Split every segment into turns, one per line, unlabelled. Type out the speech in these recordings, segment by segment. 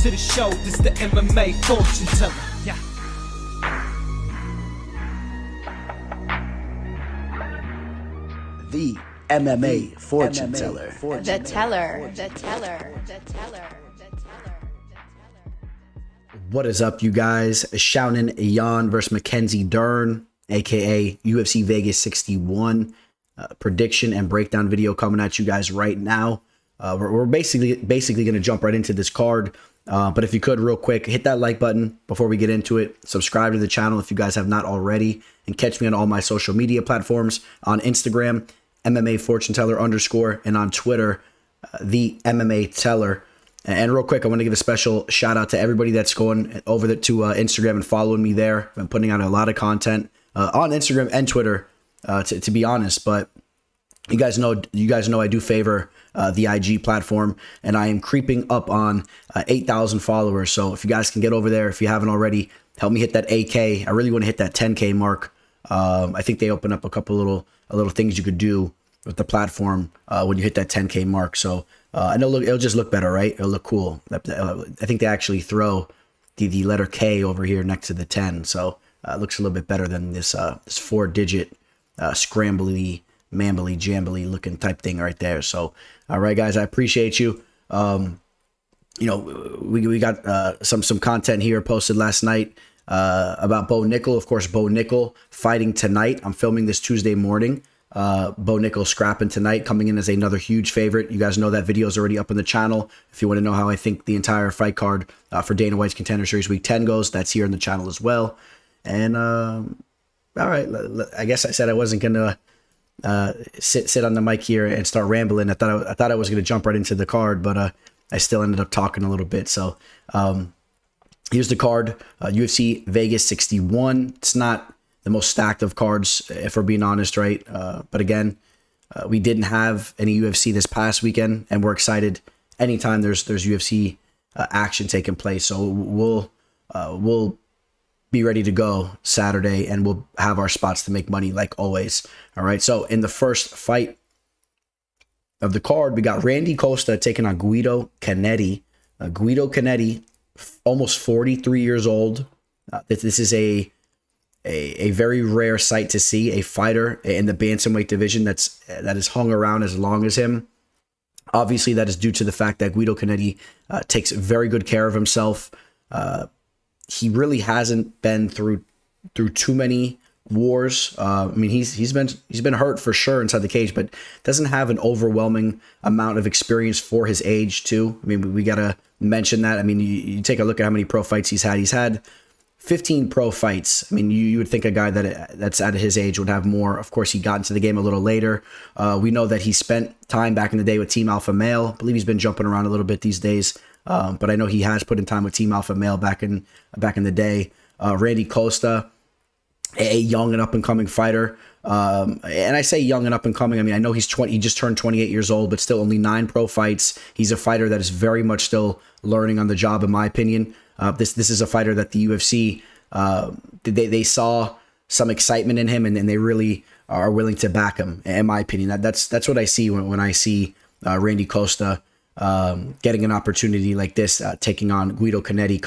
to the show. This the MMA fortune teller. Yeah.
The MMA fortune teller.
The teller.
What is up, you guys? Xiaonan versus Mackenzie Dern, aka UFC Vegas 61 prediction and breakdown video coming at you guys right now. We're basically going to jump right into this card. But if you could, real quick, hit that like button before we get into it. Subscribe to the channel if you guys have not already, and catch me on all my social media platforms on Instagram, MMA Fortune Teller _, and on Twitter, the MMA Teller. And real quick, I want to give a special shout out to everybody that's going over to Instagram and following me there. I've been putting out a lot of content on Instagram and Twitter, to be honest. But you guys know I do favor the IG platform, and I am creeping up on 8,000 followers. So if you guys can get over there, if you haven't already, help me hit that 8K. I really want to hit that 10K mark. I think they open up a couple little things you could do with the platform when you hit that 10K mark. So I know it'll just look better, right? It'll look cool. I think they actually throw the letter K over here next to the 10, so it looks a little bit better than this 4-digit scrambly, mambly, jambly looking type thing right there. So all right, guys, I appreciate you. We got some content here posted last night about Bo Nickal. Of course, Bo Nickal fighting tonight. I'm filming this Tuesday morning. Bo Nickal scrapping tonight, coming in as another huge favorite. You guys know that video is already up on the channel. If you want to know how I think the entire fight card for Dana White's Contender Series Week 10 goes, that's here on the channel as well. And all right, I guess I said I wasn't gonna sit on the mic here and start rambling. I thought I was gonna jump right into the card, but I still ended up talking a little bit. So here's the card: UFC Vegas 61. It's not the most stacked of cards, if we're being honest, right? But again, we didn't have any UFC this past weekend, and we're excited anytime there's UFC action taking place. So we'll be ready to go Saturday, and we'll have our spots to make money like always. All right. So in the first fight of the card, we got Randy Costa taking on Guido Cannetti. Guido Cannetti, almost 43 years old. This is a very rare sight to see, a fighter in the bantamweight division that has hung around as long as him. Obviously, that is due to the fact that Guido Cannetti takes very good care of himself. He really hasn't been through too many wars. I mean, he's been hurt for sure inside the cage, but doesn't have an overwhelming amount of experience for his age too. I mean, we gotta mention that. I mean, you take a look at how many pro fights he's had. He's had 15 pro fights. I mean, you would think a guy that's at his age would have more. Of course, he got into the game a little later. We know that he spent time back in the day with Team Alpha Male. I believe he's been jumping around a little bit these days, but I know he has put in time with Team Alpha Male back in the day. Randy Costa, a young and up and coming fighter. And I say young and up and coming. I mean, I know he just turned 28 years old, but still only 9 pro fights. He's a fighter that is very much still learning on the job, in my opinion. This is a fighter that the UFC they saw some excitement in him, and they really are willing to back him. In my opinion, that's what I see when I see Randy Costa getting an opportunity like this, taking on Guido Cannetti,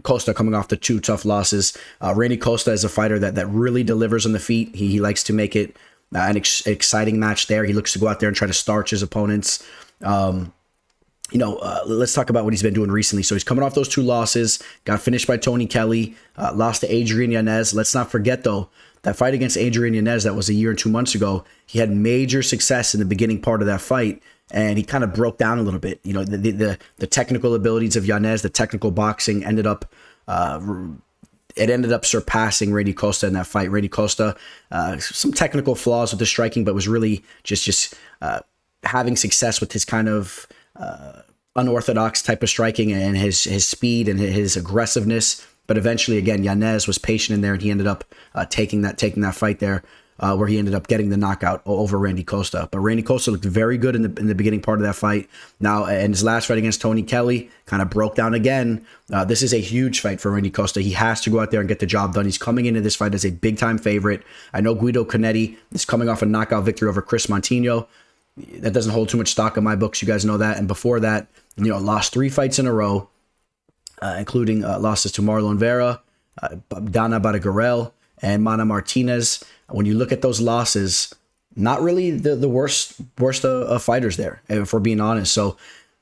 Costa coming off the 2 tough losses. Randy Costa is a fighter that really delivers on the feet. He likes to make it an exciting match there. He looks to go out there and try to starch his opponents. Let's talk about what he's been doing recently. So he's coming off those 2 losses, got finished by Tony Kelly, lost to Adrian Yanez. Let's not forget, though, that fight against Adrian Yanez, that was a year and 2 months ago. He had major success in the beginning part of that fight, and he kind of broke down a little bit. You know, the technical abilities of Yanez, the technical boxing ended up surpassing Randy Costa in that fight. Randy Costa, some technical flaws with the striking, but was really just having success with his kind of unorthodox type of striking and his speed and his aggressiveness. But eventually, again, Yanez was patient in there, and he ended up taking that fight there, where he ended up getting the knockout over Randy Costa. But Randy Costa looked very good in the beginning part of that fight. Now, in his last fight against Tony Kelly, kind of broke down again. This is a huge fight for Randy Costa. He has to go out there and get the job done. He's coming into this fight as a big-time favorite. I know Guido Cannetti is coming off a knockout victory over Chris Montino. that doesn't hold too much stock in my books. You guys know that. And before that, lost 3 fights in a row, including losses to Marlon Vera, Dana Barragurel, and Mana Martinez. When you look at those losses, not really the worst of fighters there, if we're being honest. So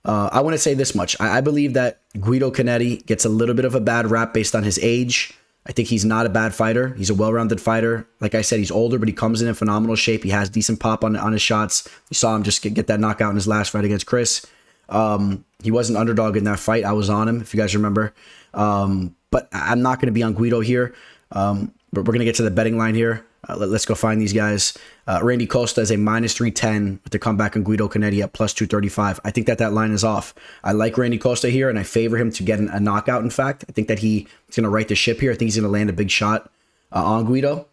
I want to say this much. I believe that Guido Cannetti gets a little bit of a bad rap based on his age. I think he's not a bad fighter. He's a well-rounded fighter. Like I said, he's older, but he comes in phenomenal shape. He has decent pop on his shots. You saw him just get that knockout in his last fight against Chris. He was an underdog in that fight. I was on him, if you guys remember. But I'm not going to be on Guido here. But we're going to get to the betting line here. Let's go find these guys. Randy Costa is a -310 with the comeback on Guido Cannetti at +235. I think that line is off. I like Randy Costa here, and I favor him to get a knockout, in fact. I think that he's going to right the ship here. I think he's going to land a big shot on Guido.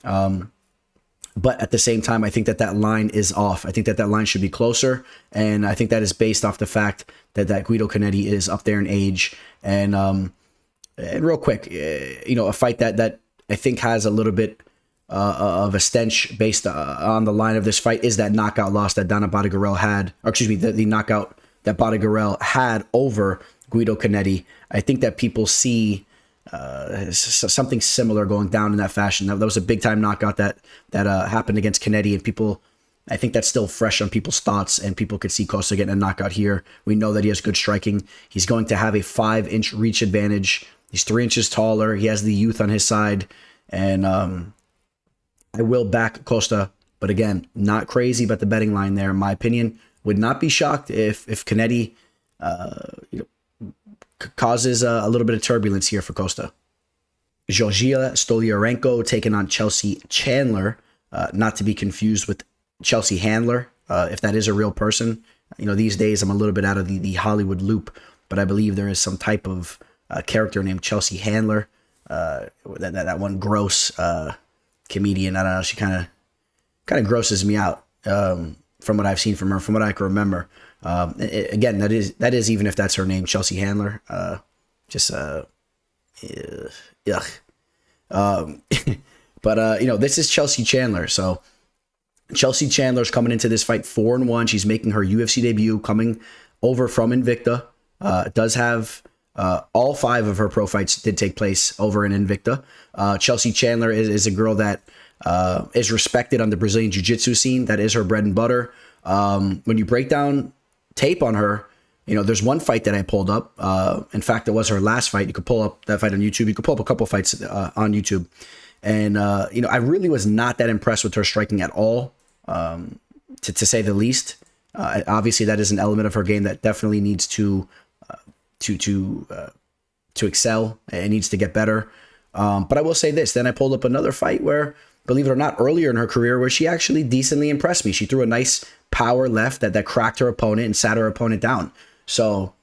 But at the same time, I think that line is off. I think that line should be closer, and I think that is based off the fact that Guido Cannetti is up there in age. And real quick, a fight that I think has a little bit of a stench based on the line of this fight is that knockout loss that Dana Barragurel had, or excuse me, the knockout that Barragurel had over Guido Cannetti. I think that people see something similar going down in that fashion. That was a big time knockout that happened against Cannetti, and people, I think that's still fresh on people's thoughts, and people could see Costa getting a knockout here. We know that he has good striking. He's going to have a 5-inch reach advantage. He's 3 inches taller. He has the youth on his side, and I will back Costa, but again, not crazy about the betting line there, in my opinion. Would not be shocked if Cannetti causes a little bit of turbulence here for Costa. Julija Stoliarenko taking on Chelsea Chandler, not to be confused with Chelsea Handler, if that is a real person. These days I'm a little bit out of the Hollywood loop, but I believe there is some type of character named Chelsea Handler. That one gross comedian. I don't know. She kind of grosses me out from what I've seen from her, from what I can remember. Again, that is even if that's her name, Chelsea Handler. Yuck. But this is Chelsea Chandler. So Chelsea Chandler's coming into this fight 4-1. She's making her UFC debut, coming over from Invicta. Does have all 5 of her pro fights did take place over in Invicta. Chelsea Chandler is a girl that is respected on the Brazilian Jiu-Jitsu scene. That is her bread and butter. When you break down tape on her, there's one fight that I pulled up. In fact, it was her last fight. You could pull up that fight on YouTube. You could pull up a couple fights on YouTube. And, I really was not that impressed with her striking at all, to say the least. Obviously, that is an element of her game that definitely needs to excel. It needs to get better. But I will say this. Then I pulled up another fight where, believe it or not, earlier in her career, where she actually decently impressed me. She threw a nice power left that cracked her opponent and sat her opponent down. So,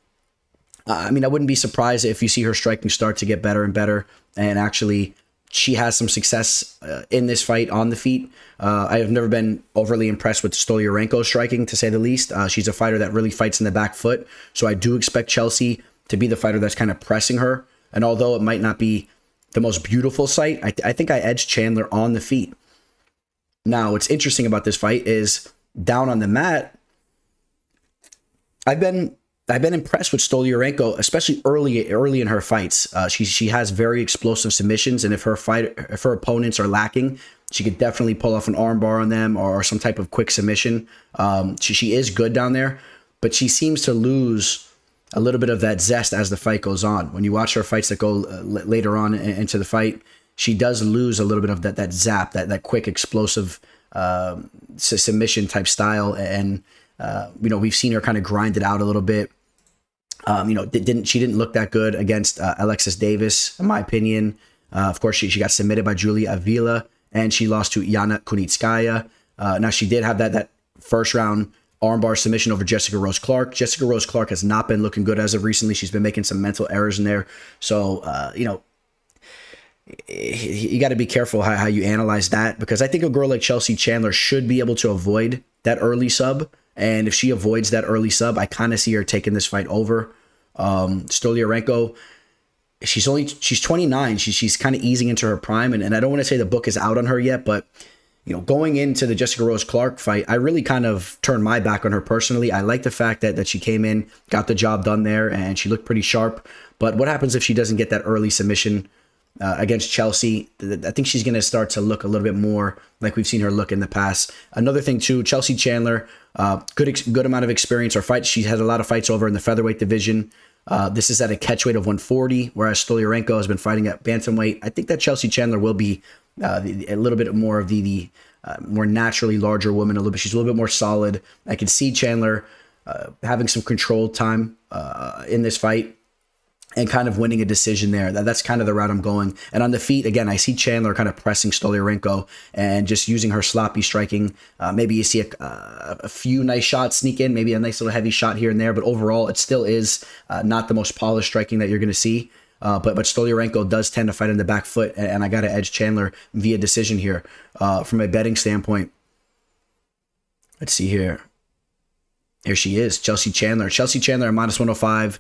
I wouldn't be surprised if you see her striking start to get better and better. And actually, she has some success in this fight on the feet. I have never been overly impressed with Stoliarenko's striking, to say the least. She's a fighter that really fights in the back foot. So I do expect Chelsea to be the fighter that's kind of pressing her. And although it might not be the most beautiful sight, I think I edged Chandler on the feet. Now, what's interesting about this fight is down on the mat, I've been impressed with Stoliarenko, especially early in her fights. She has very explosive submissions, and if her opponents are lacking, she could definitely pull off an armbar on them or some type of quick submission. She is good down there, but she seems to lose a little bit of that zest as the fight goes on. When you watch her fights that go later on into the fight, she does lose a little bit of that zap, that quick explosive submission type style, and we've seen her kind of grind it out a little bit. She didn't look that good against Alexis Davis, in my opinion. Of course, she got submitted by Julia Avila, and she lost to Yana Kunitskaya. Now, she did have that first round armbar submission over Jessica Rose Clark. Jessica Rose Clark has not been looking good as of recently. She's been making some mental errors in there. So, you got to be careful how you analyze that, because I think a girl like Chelsea Chandler should be able to avoid that early sub. And if she avoids that early sub, I kind of see her taking this fight over. Stoliarenko, she's 29. She's kind of easing into her prime. And I don't want to say the book is out on her yet, but going into the Jessica Rose Clark fight, I really kind of turned my back on her personally. I like the fact that she came in, got the job done there, and she looked pretty sharp. But what happens if she doesn't get that early submission against Chelsea? I think she's going to start to look a little bit more like we've seen her look in the past. Another thing too, Chelsea Chandler, good amount of experience or fights. She has a lot of fights over in the featherweight division. This is at a catchweight of 140, whereas Stoliarenko has been fighting at bantamweight. I think that Chelsea Chandler will be a little bit more of the more naturally larger woman. She's a little bit more solid. I can see Chandler having some controlled time in this fight and kind of winning a decision there. That's kind of the route I'm going. And on the feet, again, I see Chandler kind of pressing Stoliarenko and just using her sloppy striking. Maybe you see a few nice shots sneak in, maybe a nice little heavy shot here and there, but overall it still is not the most polished striking that you're going to see. But Stoliarenko does tend to fight in the back foot, and I got to edge Chandler via decision here. From a betting standpoint, let's see here. Here she is, Chelsea Chandler. Chelsea Chandler at minus 105.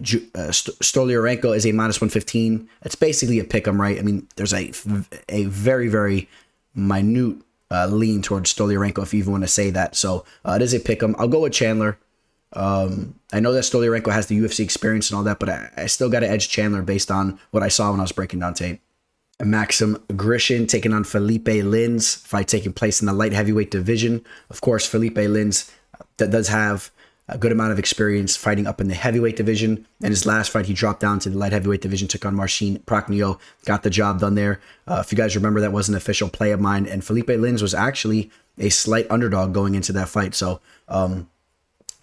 Stoliarenko is a minus 115. It's basically a pick 'em, right? I mean, there's a very, very minute lean towards Stoliarenko, if you even want to say that. So it is a pick 'em. I'll go with Chandler. I know that Stoliarenko has the UFC experience and all that, but I still got to edge Chandler based on what I saw when I was breaking down tape. Maxim Grishin taking on Philipe Lins, fight taking place in the light heavyweight division. Of course, Philipe Lins that does have a good amount of experience fighting up in the heavyweight division. In his last fight, he dropped down to the light heavyweight division, took on Marcin Prachnio, got the job done there. If you guys remember, that was an official play of mine, and Philipe Lins was actually a slight underdog going into that fight. So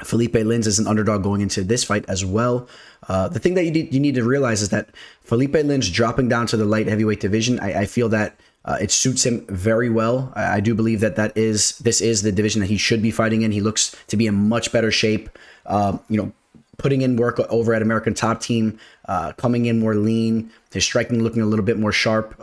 Philipe Lins is an underdog going into this fight as well. The thing that you need to realize is that Philipe Lins dropping down to the light heavyweight division, I feel that it suits him very well. I do believe that this is the division that he should be fighting in. He looks to be in much better shape. Putting in work over at American Top Team, coming in more lean, his striking looking a little bit more sharp,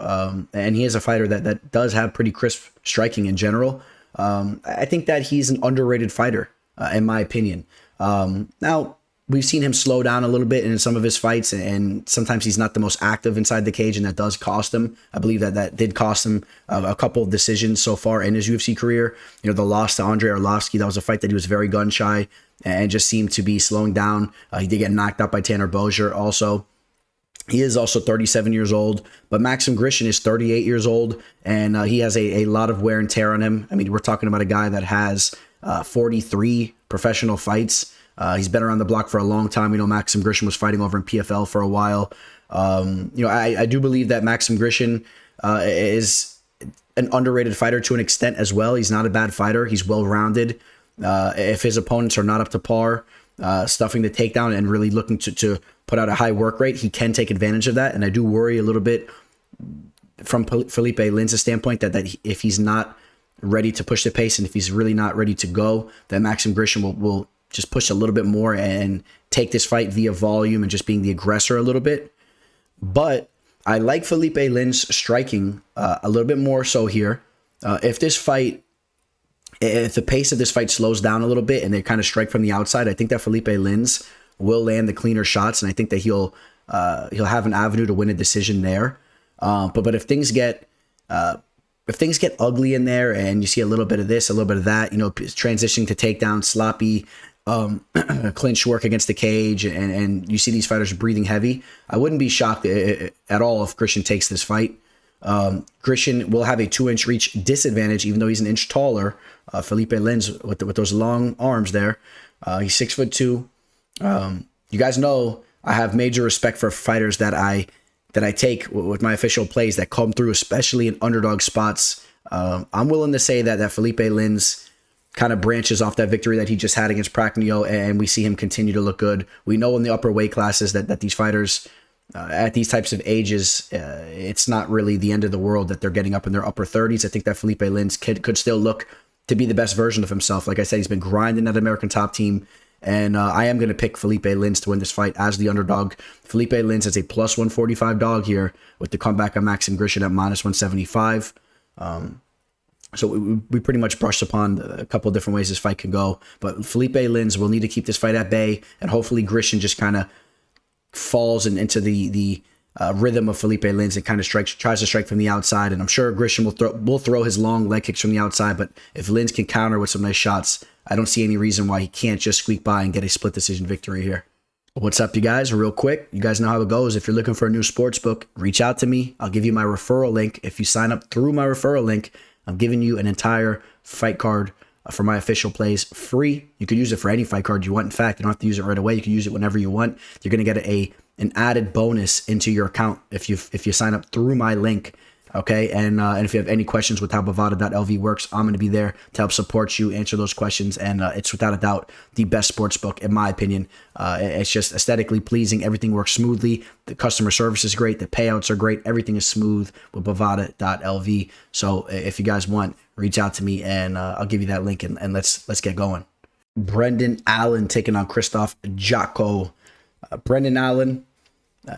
and he is a fighter that does have pretty crisp striking in general. I think that he's an underrated fighter, in my opinion. Now, we've seen him slow down a little bit in some of his fights, and sometimes he's not the most active inside the cage, and that does cost him. I believe that did cost him a couple of decisions so far in his UFC career. The loss to Andrei Arlovsky, that was a fight that he was very gun shy and just seemed to be slowing down. He did get knocked out by Tanner Bozier also. He is also 37 years old, but Maxim Grishin is 38 years old, and he has a lot of wear and tear on him. I mean, we're talking about a guy that has 43 professional fights. He's been around the block for a long time. Maxim Grishin was fighting over in PFL for a while. I do believe that Maxim Grishin is an underrated fighter to an extent as well. He's not a bad fighter. He's well-rounded. If his opponents are not up to par, stuffing the takedown and really looking to put out a high work rate, he can take advantage of that. And I do worry a little bit from Philipe Lins' standpoint that if he's not ready to push the pace and if he's really not ready to go, that Maxim Grishin will just push a little bit more and take this fight via volume and just being the aggressor a little bit. But I like Philipe Lins striking a little bit more so here. If the pace of this fight slows down a little bit and they kind of strike from the outside, I think that Philipe Lins will land the cleaner shots, and I think that he'll have an avenue to win a decision there. But if things get ugly in there and you see a little bit of this, a little bit of that, transitioning to takedown, sloppy clinch work against the cage, and you see these fighters breathing heavy, I wouldn't be shocked at all if Grishin takes this fight. Grishin will have a 2-inch reach disadvantage, even though he's an inch taller. Philipe Lins with those long arms there. He's 6'2". You guys know I have major respect for fighters that I take with my official plays that come through, especially in underdog spots. I'm willing to say that Philipe Lins kind of branches off that victory that he just had against Prachnio, and we see him continue to look good. We know in the upper weight classes that these fighters at these types of ages, it's not really the end of the world that they're getting up in their upper 30s. I think that Philipe Lins could still look to be the best version of himself. Like I said, he's been grinding at American Top Team, and I am going to pick Philipe Lins to win this fight as the underdog. Philipe Lins is a plus 145 dog here with the comeback of Maxim Grishin at minus 175. So we pretty much brushed upon a couple of different ways this fight can go. But Philipe Lins will need to keep this fight at bay, and hopefully Grishin just kind of falls into the rhythm of Philipe Lins and kind of tries to strike from the outside. And I'm sure Grishin will throw his long leg kicks from the outside. But if Lins can counter with some nice shots, I don't see any reason why he can't just squeak by and get a split decision victory here. What's up, you guys? Real quick, you guys know how it goes. If you're looking for a new sports book, reach out to me. I'll give you my referral link. If you sign up through my referral link, I'm giving you an entire fight card for my official plays free. You could use it for any fight card you want. In fact, you don't have to use it right away. You can use it whenever you want. You're going to get an added bonus into your account if you sign up through my link. Okay, and if you have any questions with how Bovada.lv works, I'm going to be there to help support you, answer those questions, and it's without a doubt the best sports book, in my opinion. It's just aesthetically pleasing. Everything works smoothly. The customer service is great. The payouts are great. Everything is smooth with Bovada.lv. So if you guys want, reach out to me, and I'll give you that link, and let's get going. Brendan Allen taking on Krzysztof Jotko. Brendan Allen,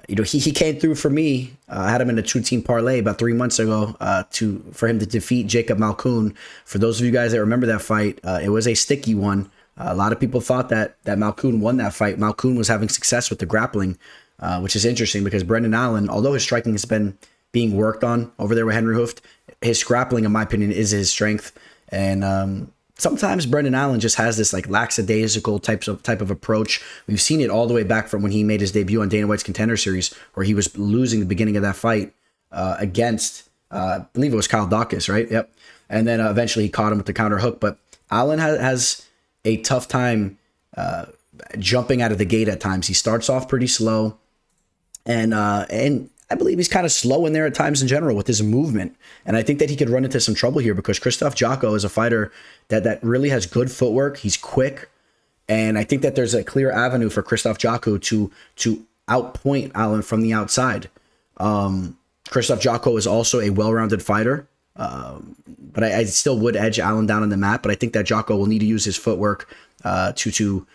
he came through for me. I had him in a 2-team parlay about 3 months ago for him to defeat Jacob Malkoun. For those of you guys that remember that fight, it was a sticky one. A lot of people thought that Malkoun won that fight. Malkoun was having success with the grappling, which is interesting because Brendan Allen, although his striking has been being worked on over there with Henry Hooft, his grappling, in my opinion, is his strength. And sometimes Brendan Allen just has this like lackadaisical type of approach. We've seen it all the way back from when he made his debut on Dana White's Contender Series, where he was losing the beginning of that fight against, I believe it was Kyle Dawkins, right? Yep. And then eventually he caught him with the counter hook. But Allen has a tough time jumping out of the gate at times. He starts off pretty slow, and I believe he's kind of slow in there at times in general with his movement. And I think that he could run into some trouble here because Krzysztof Jotko is a fighter that really has good footwork. He's quick. And I think that there's a clear avenue for Krzysztof Jotko to outpoint Allen from the outside. Krzysztof Jotko is also a well-rounded fighter. But I still would edge Allen down on the mat. But I think that Jotko will need to use his footwork to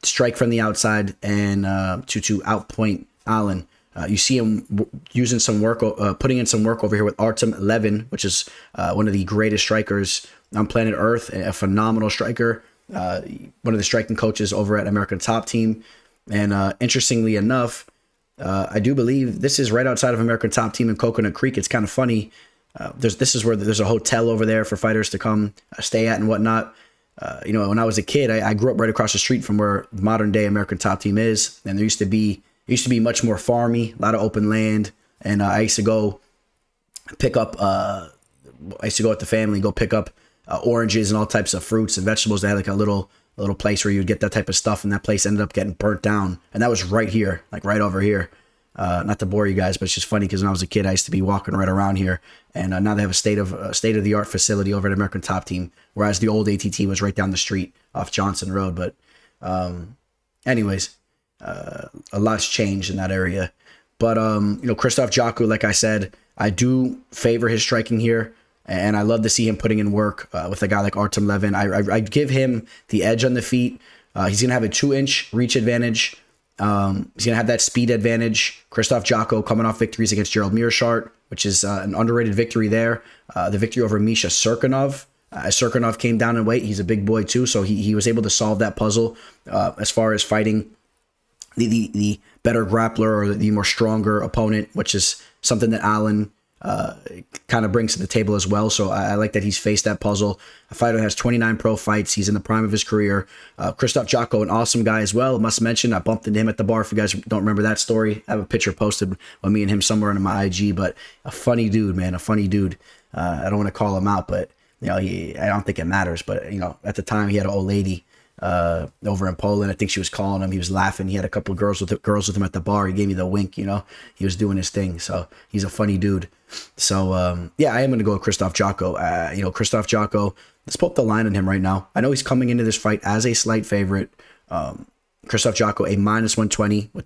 strike from the outside and to outpoint Allen. You see him using some work, putting in some work over here with Artem Levin, which is one of the greatest strikers on planet Earth, a phenomenal striker, one of the striking coaches over at American Top Team. And interestingly enough, I do believe this is right outside of American Top Team in Coconut Creek. It's kind of funny. This is where there's a hotel over there for fighters to come stay at and whatnot. When I was a kid, I grew up right across the street from where modern day American Top Team is, and there used to be much more farmy, a lot of open land, and I used to go pick up. I used to go with the family, go pick up oranges and all types of fruits and vegetables. They had like a little place where you would get that type of stuff, and that place ended up getting burnt down. And that was right here, like right over here. Not to bore you guys, but it's just funny because when I was a kid, I used to be walking right around here, and now they have a state of the art facility over at American Top Team, whereas the old ATT was right down the street off Johnson Road. But anyways. A lot's changed in that area. But, Krzysztof Jotko, like I said, I do favor his striking here. And I love to see him putting in work with a guy like Artem Levin. I give him the edge on the feet. He's going to have a 2-inch reach advantage. He's going to have that speed advantage. Krzysztof Jotko coming off victories against Gerald Mearshart, which is an underrated victory there. The victory over Misha Serkinov. As Serkinov came down in weight, he's a big boy too. So he was able to solve that puzzle as far as fighting the better grappler or the more stronger opponent, which is something that Allen kind of brings to the table as well. So I like that he's faced that puzzle. A fighter that has 29 pro fights. He's in the prime of his career. Krzysztof Jotko, an awesome guy as well. Must mention, I bumped into him at the bar. If you guys don't remember that story, I have a picture posted of me and him somewhere on my IG. But a funny dude, man, a funny dude. I don't want to call him out, but I don't think it matters. But at the time he had an old lady over in Poland. I think she was calling him. He was laughing. He had a couple of girls with him at the bar. He gave me the wink. He was doing his thing. So he's a funny dude. So I am going to go with Krzysztof Jotko. Krzysztof Jotko. Let's pull up the line on him right now. I know he's coming into this fight as a slight favorite. Krzysztof Jotko a -120 with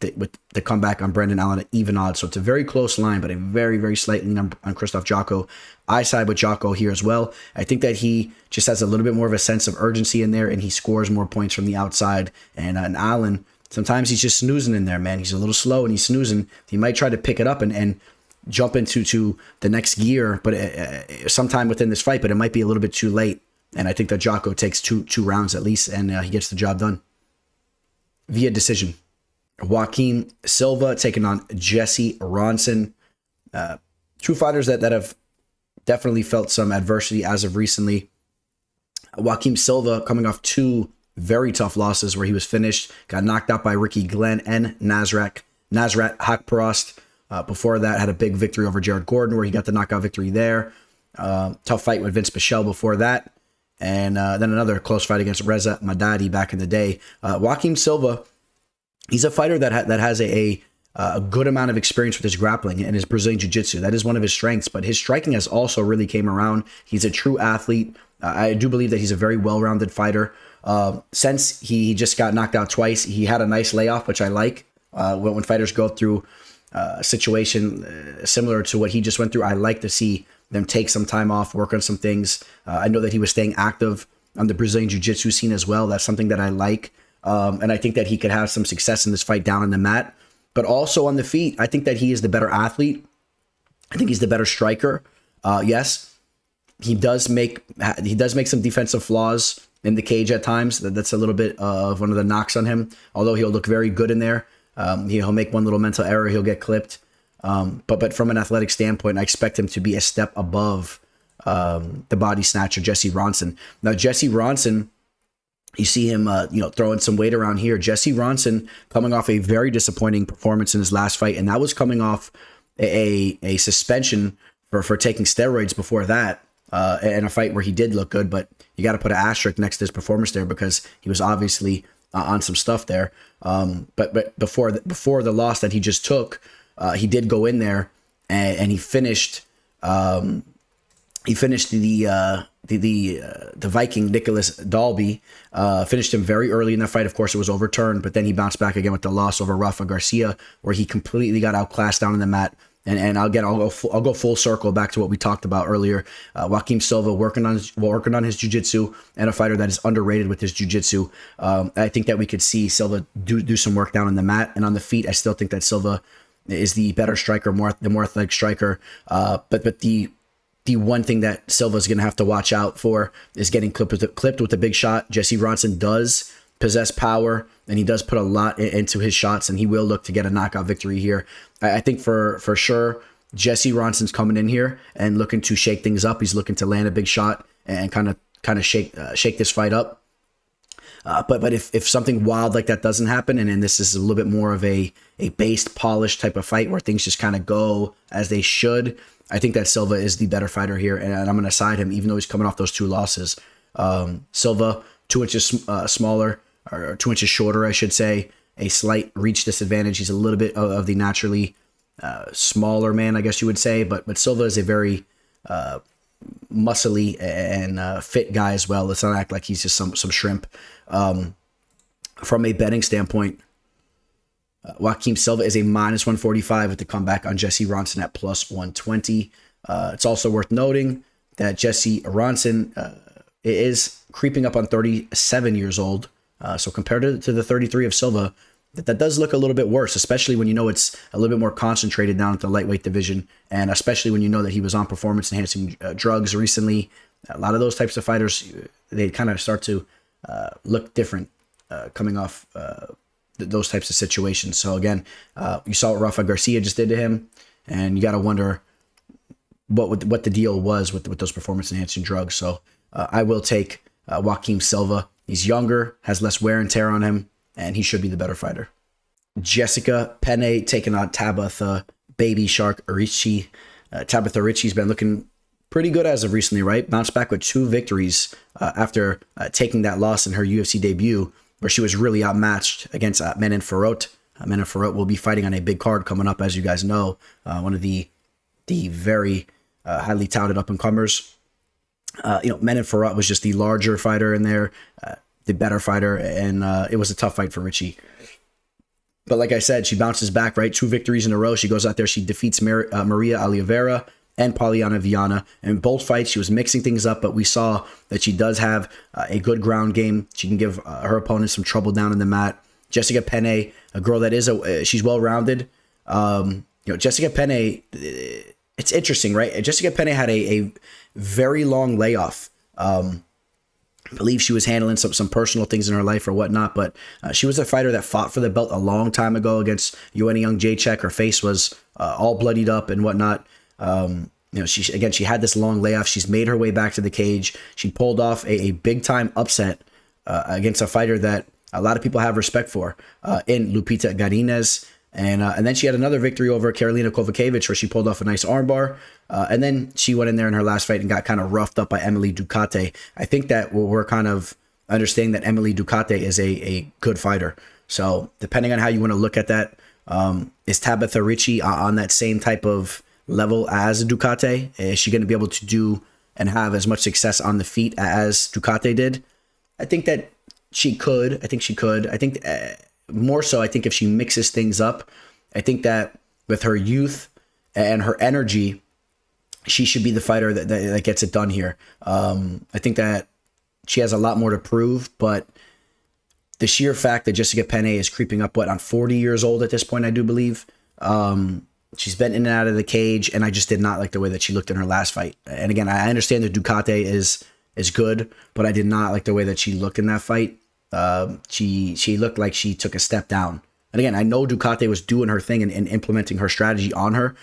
the comeback on Brendan Allen at even odds. So it's a very close line, but a very, very slight lean on Krzysztof Jotko. I side with Jotko here as well. I think that he just has a little bit more of a sense of urgency in there, and he scores more points from the outside. And Allen, sometimes he's just snoozing in there, man. He's a little slow and he's snoozing. He might try to pick it up and jump into the next gear, but sometime within this fight, but it might be a little bit too late. And I think that Jotko takes two rounds at least, and he gets the job done via decision. Joaquim Silva taking on Jesse Ronson. Two fighters that have definitely felt some adversity as of recently. Joaquim Silva coming off two very tough losses where he was finished, got knocked out by Ricky Glenn and Nasrat Hakparast. Before that, had a big victory over Jared Gordon where he got the knockout victory there. Tough fight with Vince Pichel before that. And then another close fight against Reza Madadi back in the day. Joaquim Silva, he's a fighter that has a good amount of experience with his grappling and his Brazilian Jiu-Jitsu. That is one of his strengths, but his striking has also really came around. He's a true athlete. I do believe that he's a very well-rounded fighter. Since he just got knocked out twice, he had a nice layoff, which I like. When fighters go through a situation similar to what he just went through, I like to see them take some time off, work on some things. I know that he was staying active on the Brazilian Jiu-Jitsu scene as well. That's something that I like. And I think that he could have some success in this fight down on the mat, but also on the feet. I think that he is the better athlete. I think he's the better striker. Yes, he does make some defensive flaws in the cage at times. That's a little bit of one of the knocks on him. Although he'll look very good in there, he'll make one little mental error, he'll get clipped. But from an athletic standpoint, I expect him to be a step above the body snatcher Jesse Ronson. Now Jesse Ronson, you see him, throwing some weight around here. Jesse Ronson coming off a very disappointing performance in his last fight, and that was coming off a suspension for taking steroids before that, and a fight where he did look good, but you got to put an asterisk next to his performance there because he was obviously on some stuff there. But before the loss that he just took, he did go in there and he finished. He finished the Viking Nicholas Dalby, finished him very early in that fight. Of course, it was overturned, but then he bounced back again with the loss over Rafa Garcia, where he completely got outclassed down in the mat. And I'll go full circle back to what we talked about earlier. Joaquim Silva working on his jiu-jitsu, and a fighter that is underrated with his jiu-jitsu. I think that we could see Silva do some work down on the mat and on the feet. I still think that Silva is the better striker, the more athletic striker. But the one thing that Silva is going to have to watch out for is getting clipped with a big shot. Jesse Ronson does possess power, and he does put a lot into his shots, and he will look to get a knockout victory here. I think for sure, Jesse Ronson's coming in here and looking to shake things up. He's looking to land a big shot and kind of shake this fight up. But if something wild like that doesn't happen, and this is a little bit more of a based, polished type of fight where things just kind of go as they should, I think that Silva is the better fighter here, and I'm going to side him, even though he's coming off those two losses. Silva, 2 inches smaller, or 2 inches shorter, I should say, a slight reach disadvantage. He's a little bit of the naturally smaller man, I guess you would say, but Silva is a very muscly and fit guy as well. Let's not act like he's just some shrimp. From a betting standpoint, Joaquim Silva is a -145 with the comeback on Jesse Ronson at +120. It's also worth noting that Jesse Ronson is creeping up on 37 years old. So compared to the 33 of Silva, that does look a little bit worse, especially when you know it's a little bit more concentrated down at the lightweight division, and especially when you know that he was on performance-enhancing drugs recently. A lot of those types of fighters, they kind of start to look different coming off those types of situations. So again, you saw what Rafa Garcia just did to him, and you got to wonder what the deal was with those performance-enhancing drugs. So I will take Joaquim Silva. He's younger, has less wear and tear on him, and he should be the better fighter. Jessica Penne taking on Tabatha Baby Shark Ricci. Tabatha Ricci's been looking pretty good as of recently, right? Bounced back with 2 victories after taking that loss in her UFC debut, where she was really outmatched against Menin Farot. Menin Farot will be fighting on a big card coming up, as you guys know. One of the very highly touted up-and-comers. Menin Farot was just the larger fighter in there, the better fighter, and it was a tough fight for Ricci. But like I said, she bounces back, right? 2 victories in a row. She goes out there, she defeats Maria Oliveira and Poliana Viana. In both fights, she was mixing things up, but we saw that she does have a good ground game. She can give her opponent some trouble down in the mat. Jessica Penne, a girl that is she's well-rounded. Jessica Penne, it's interesting, right? Jessica Penne had a very long layoff. I believe she was handling some personal things in her life or whatnot, but she was a fighter that fought for the belt a long time ago against Joanna Young Jacek. Her face was all bloodied up and whatnot. She had this long layoff. She's made her way back to the cage. She pulled off a big time upset against a fighter that a lot of people have respect for in Lupita Godinez. And then she had another victory over Karolina Kovacevic where she pulled off a nice armbar. And then she went in there in her last fight and got kind of roughed up by Emily Ducote. I think that we're kind of understanding that Emily Ducote is a good fighter. So depending on how you want to look at that, is Tabatha Ricci on that same type of level as Ducote? Is she going to be able to do and have as much success on the feet as Ducote did? I think that she could. I think she could. I think more so, I think if she mixes things up, I think that with her youth and her energy, she should be the fighter that gets it done here. I think that she has a lot more to prove, but the sheer fact that Jessica Penne is creeping up, on 40 years old at this point, I do believe. She's been in and out of the cage, and I just did not like the way that she looked in her last fight. And again, I understand that Ducote is good, but I did not like the way that she looked in that fight. She looked like she took a step down. And again, I know Ducote was doing her thing and implementing her strategy on her,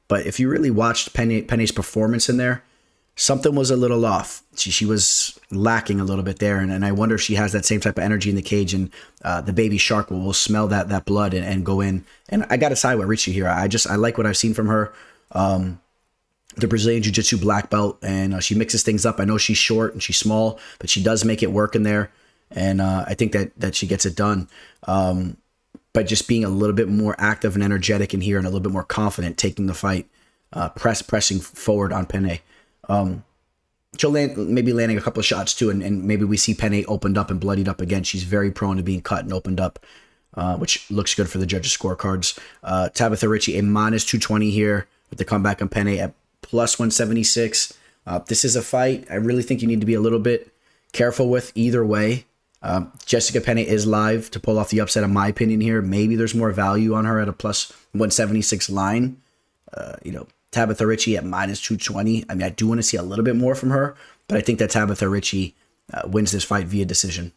but if you really watched Penne's performance in there, something was a little off. She was lacking a little bit there, and I wonder if she has that same type of energy in the cage, and the baby shark will smell that blood and go in. And I got to side with Ricci here. I like what I've seen from her. The Brazilian Jiu-Jitsu black belt, and she mixes things up. I know she's short and she's small, but she does make it work in there, and I think that she gets it done. But just being a little bit more active and energetic in here and a little bit more confident taking the fight, pressing forward on Penne. She'll maybe landing a couple of shots too, and maybe we see Penne opened up and bloodied up again. She's very prone to being cut and opened up, which looks good for the judges' scorecards. Tabatha Ricci, a -220 here with the comeback on Penne at +176. This is a fight I really think you need to be a little bit careful with either way. Jessica Penne is live to pull off the upset, in my opinion here. Maybe there's more value on her at a +176 line. Tabatha Ricci at -220. I mean, I do want to see a little bit more from her, but I think that Tabatha Ricci wins this fight via decision.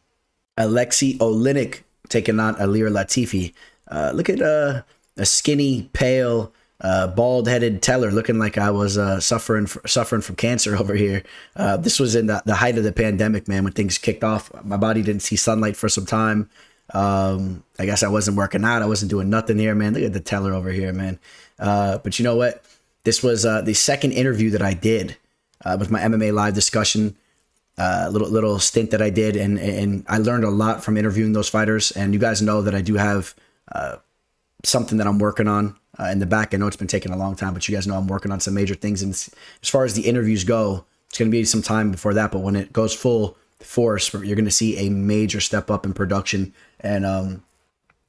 Aleksei Oleinik taking on Ilir Latifi. Look at a skinny, pale, bald-headed teller looking like I was suffering from cancer over here. This was in the height of the pandemic, man, when things kicked off. My body didn't see sunlight for some time. I guess I wasn't working out. I wasn't doing nothing here, man. Look at the teller over here, man. But you know what? This was the second interview that I did with my MMA live discussion, little stint that I did, and I learned a lot from interviewing those fighters. And you guys know that I do have something that I'm working on in the back. I know it's been taking a long time, but you guys know I'm working on some major things. And as far as the interviews go, it's going to be some time before that. But when it goes full force, you're going to see a major step up in production. And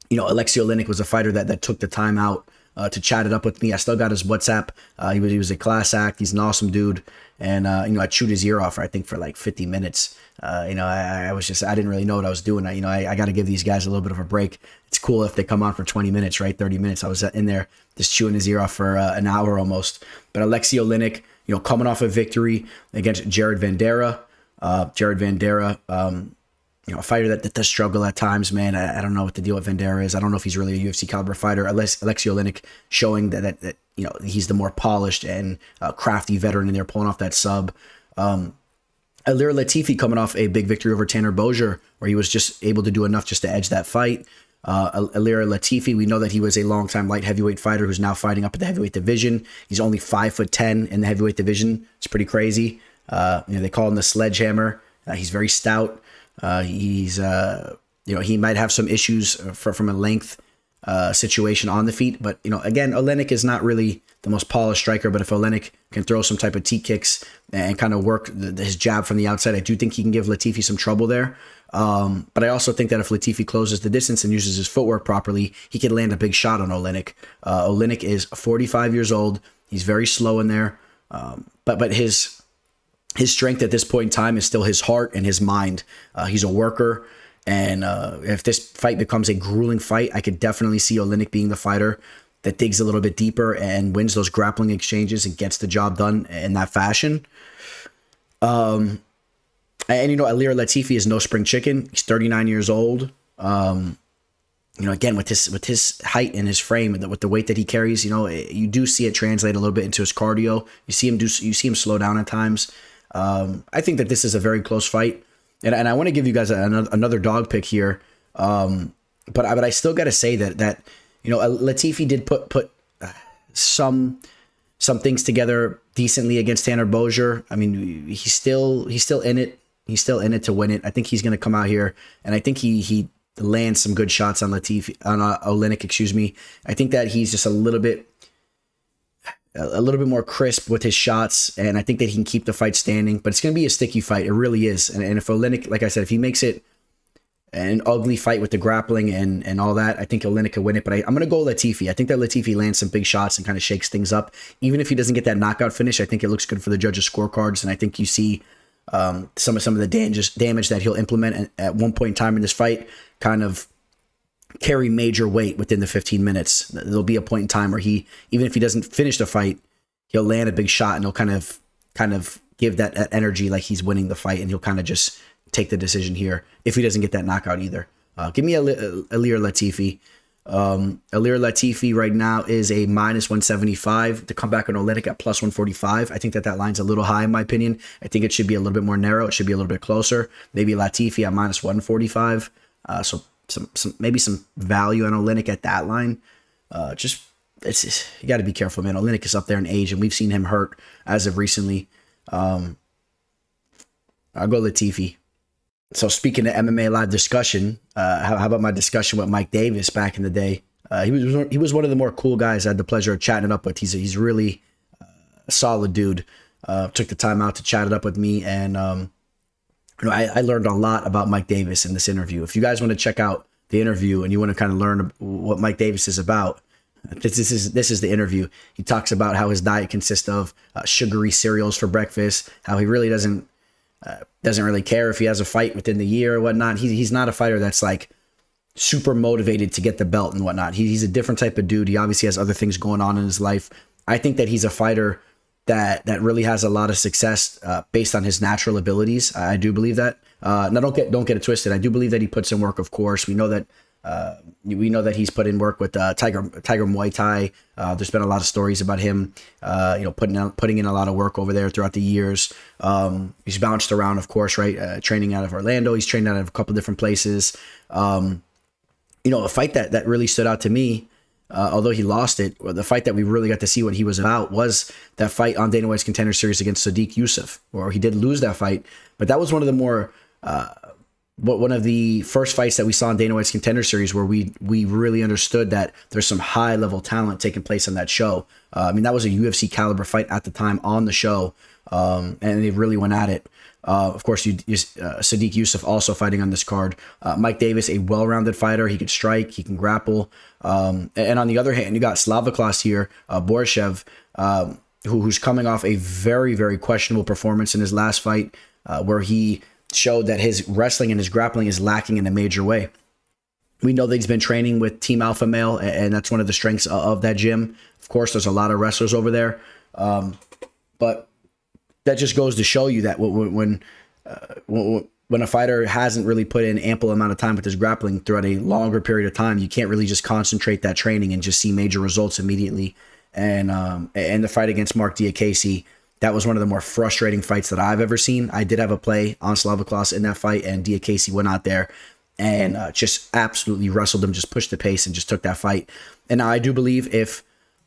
Aleksei Oleinik was a fighter that took the time out to chat it up with me. I still got his WhatsApp. He was a class act. He's an awesome dude. And, I chewed his ear off, I think, for like 50 minutes. I didn't really know what I was doing. I got to give these guys a little bit of a break. It's cool if they come on for 20 minutes, right? 30 minutes. I was in there just chewing his ear off for an hour almost. But Aleksei Oleinik, coming off a victory against Jared Vanderaa. A fighter that does struggle at times, man. I don't know what the deal with Vanderaa is. I don't know if he's really a UFC caliber fighter. Aleksei Oleinik showing that he's the more polished and crafty veteran in there, pulling off that sub. Ilir Latifi coming off a big victory over Tanner Bozier, where he was just able to do enough just to edge that fight. Ilir Latifi, we know that he was a longtime light heavyweight fighter who's now fighting up at the heavyweight division. He's only 5'10" in the heavyweight division. It's pretty crazy. They call him the sledgehammer. He's very stout. He might have some issues from a length situation on the feet, but again, Oleinik is not really the most polished striker, but if Oleinik can throw some type of T kicks and kind of work his jab from the outside, I do think he can give Latifi some trouble there. But I also think that if Latifi closes the distance and uses his footwork properly, he can land a big shot on Oleinik. Oleinik is 45 years old. He's very slow in there. But his strength at this point in time is still his heart and his mind. He's a worker. And if this fight becomes a grueling fight, I could definitely see Oleinik being the fighter that digs a little bit deeper and wins those grappling exchanges and gets the job done in that fashion. And, you know, Ilir Latifi is no spring chicken. He's 39 years old. You know, again, with his height and his frame and with the weight that he carries, you know, you do see it translate a little bit into his cardio. You see him slow down at times. I think that this is a very close fight. And I want to give you guys another dog pick here. But I still got to say that, you know, Latifi did put some things together decently against Tanner Bozier. I mean, he's still in it. He's still in it to win it. I think he's going to come out here, and I think he lands some good shots on Oleinik, excuse me. I think that he's just a little bit more crisp with his shots, and I think that he can keep the fight standing. But it's going to be a sticky fight. It really is. And if Oleinik, like I said, if he makes it an ugly fight with the grappling and all that, I think Oleinik could win it. But I'm going to go Latifi. I think that Latifi lands some big shots and kind of shakes things up. Even if he doesn't get that knockout finish, I think it looks good for the judges' scorecards. And I think you see some of the damage that he'll implement at one point in time in this fight kind of carry major weight within the 15 minutes. There'll be a point in time where even if he doesn't finish the fight, he'll land a big shot and he'll kind of give that energy like he's winning the fight, and he'll kind of just take the decision here if he doesn't get that knockout either. Give me Ilir Latifi. Ilir Latifi right now is a -175 to come back on Oleinik at +145. I think that line's a little high in my opinion. I think it should be a little bit more narrow. It should be a little bit closer. Maybe Latifi at -145. So maybe some value on Oleinik at that line. You got to be careful, man. Oleinik is up there in age, and we've seen him hurt as of recently. I'll go Latifi. So speaking of MMA live discussion, how about my discussion with Mike Davis back in the day? He was one of the more cool guys I had the pleasure of chatting it up with. He's really a solid dude. Took the time out to chat it up with me, and you know, I learned a lot about Mike Davis in this interview. If you guys want to check out the interview and you want to kind of learn what Mike Davis is about, this is the interview. He talks about how his diet consists of sugary cereals for breakfast, how he really doesn't really care if he has a fight within the year or whatnot. He's not a fighter that's like super motivated to get the belt and whatnot. He's a different type of dude. He obviously has other things going on in his life. I think that he's a fighter that really has a lot of success based on his natural abilities. I do believe that. Now don't get it twisted. I do believe that he puts in work. Of course, we know that he's put in work with Tiger Muay Thai. There's been a lot of stories about him, you know, putting in a lot of work over there throughout the years. He's bounced around, of course, right? Training out of Orlando. He's trained out of a couple different places. You know, a fight that really stood out to me, although he lost it, the fight that we really got to see what he was about was that fight on Dana White's Contender Series against Sodiq Yusuff, where he did lose that fight, but that was one of the more one of the first fights that we saw in Dana White's Contender Series where we really understood that there's some high level talent taking place on that show. I mean, that was a UFC caliber fight at the time on the show, and they really went at it. Of course, Sodiq Yusuff also fighting on this card. Mike Davis, a well-rounded fighter. He can strike, he can grapple. And on the other hand, you got Slavoklas here, Borshchev, who's coming off a very, very questionable performance in his last fight, where he showed that his wrestling and his grappling is lacking in a major way. We know that he's been training with Team Alpha Male, and that's one of the strengths of that gym. Of course, there's a lot of wrestlers over there, but that just goes to show you that when a fighter hasn't really put in ample amount of time with his grappling throughout a longer period of time, you can't really just concentrate that training and just see major results immediately. And the fight against Mark Diakese, that was one of the more frustrating fights that I've ever seen. I did have a play on Slavoklas in that fight, and Diakese went out there and just absolutely wrestled him, just pushed the pace and just took that fight. And now I do believe if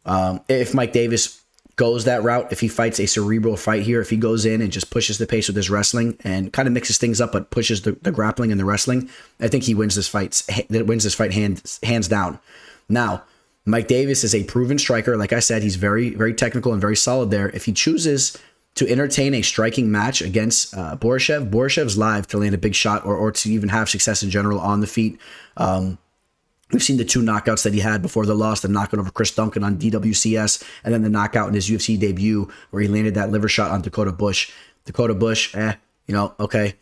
Mike Davis goes that route, if he fights a cerebral fight here, if he goes in and just pushes the pace with his wrestling and kind of mixes things up but pushes the grappling and the wrestling, I think he wins this fight hands down. Now, Mike Davis is a proven striker. Like I said, he's very, very technical and very solid there. If he chooses to entertain a striking match against Borshchev's live to land a big shot or to even have success in general on the feet. We've seen the two knockouts that he had before the loss, the knockout over Chris Duncan on DWCS, and then the knockout in his UFC debut where he landed that liver shot on Dakota Bush. Okay.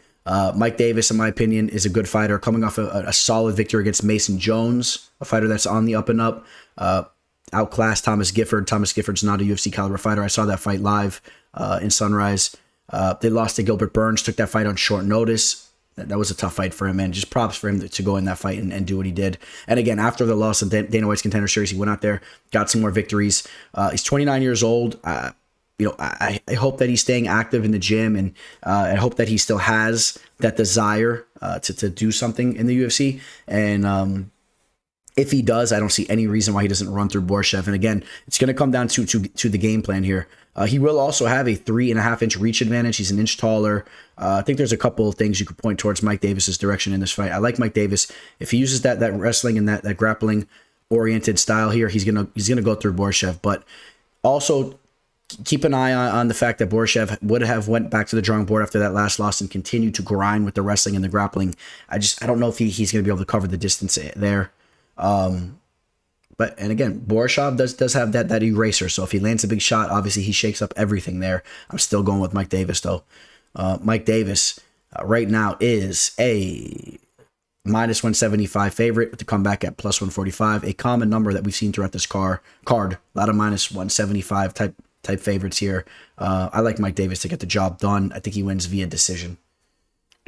Mike Davis, in my opinion, is a good fighter coming off a solid victory against Mason Jones, a fighter that's on the up and up. Outclassed Thomas Gifford. Thomas Gifford's not a UFC caliber fighter. I saw that fight live in Sunrise. They lost to Gilbert Burns, took that fight on short notice. That was a tough fight for him, and just props for him to go in that fight and do what he did. And again, after the loss in Dana White's Contender Series, he went out there, got some more victories. He's 29 years old. I hope that he's staying active in the gym, and I hope that he still has that desire to do something in the UFC. And if he does, I don't see any reason why he doesn't run through Borshchev. And again, it's going to come down to the game plan here. He will also have a 3.5-inch reach advantage. He's an inch taller. I think there's a couple of things you could point towards Mike Davis's direction in this fight. I like Mike Davis. If he uses that wrestling and that grappling oriented style here, he's gonna go through Borshchev. But also keep an eye on the fact that Borshchev would have went back to the drawing board after that last loss and continued to grind with the wrestling and the grappling. I don't know if he's going to be able to cover the distance there. But again, Borshchev does have that eraser. So if he lands a big shot, obviously he shakes up everything there. I'm still going with Mike Davis though. Mike Davis right now is a -175 favorite with the comeback at +145, a common number that we've seen throughout this card. A lot of -175 type favorites here. I like Mike Davis to get the job done. I think he wins via decision.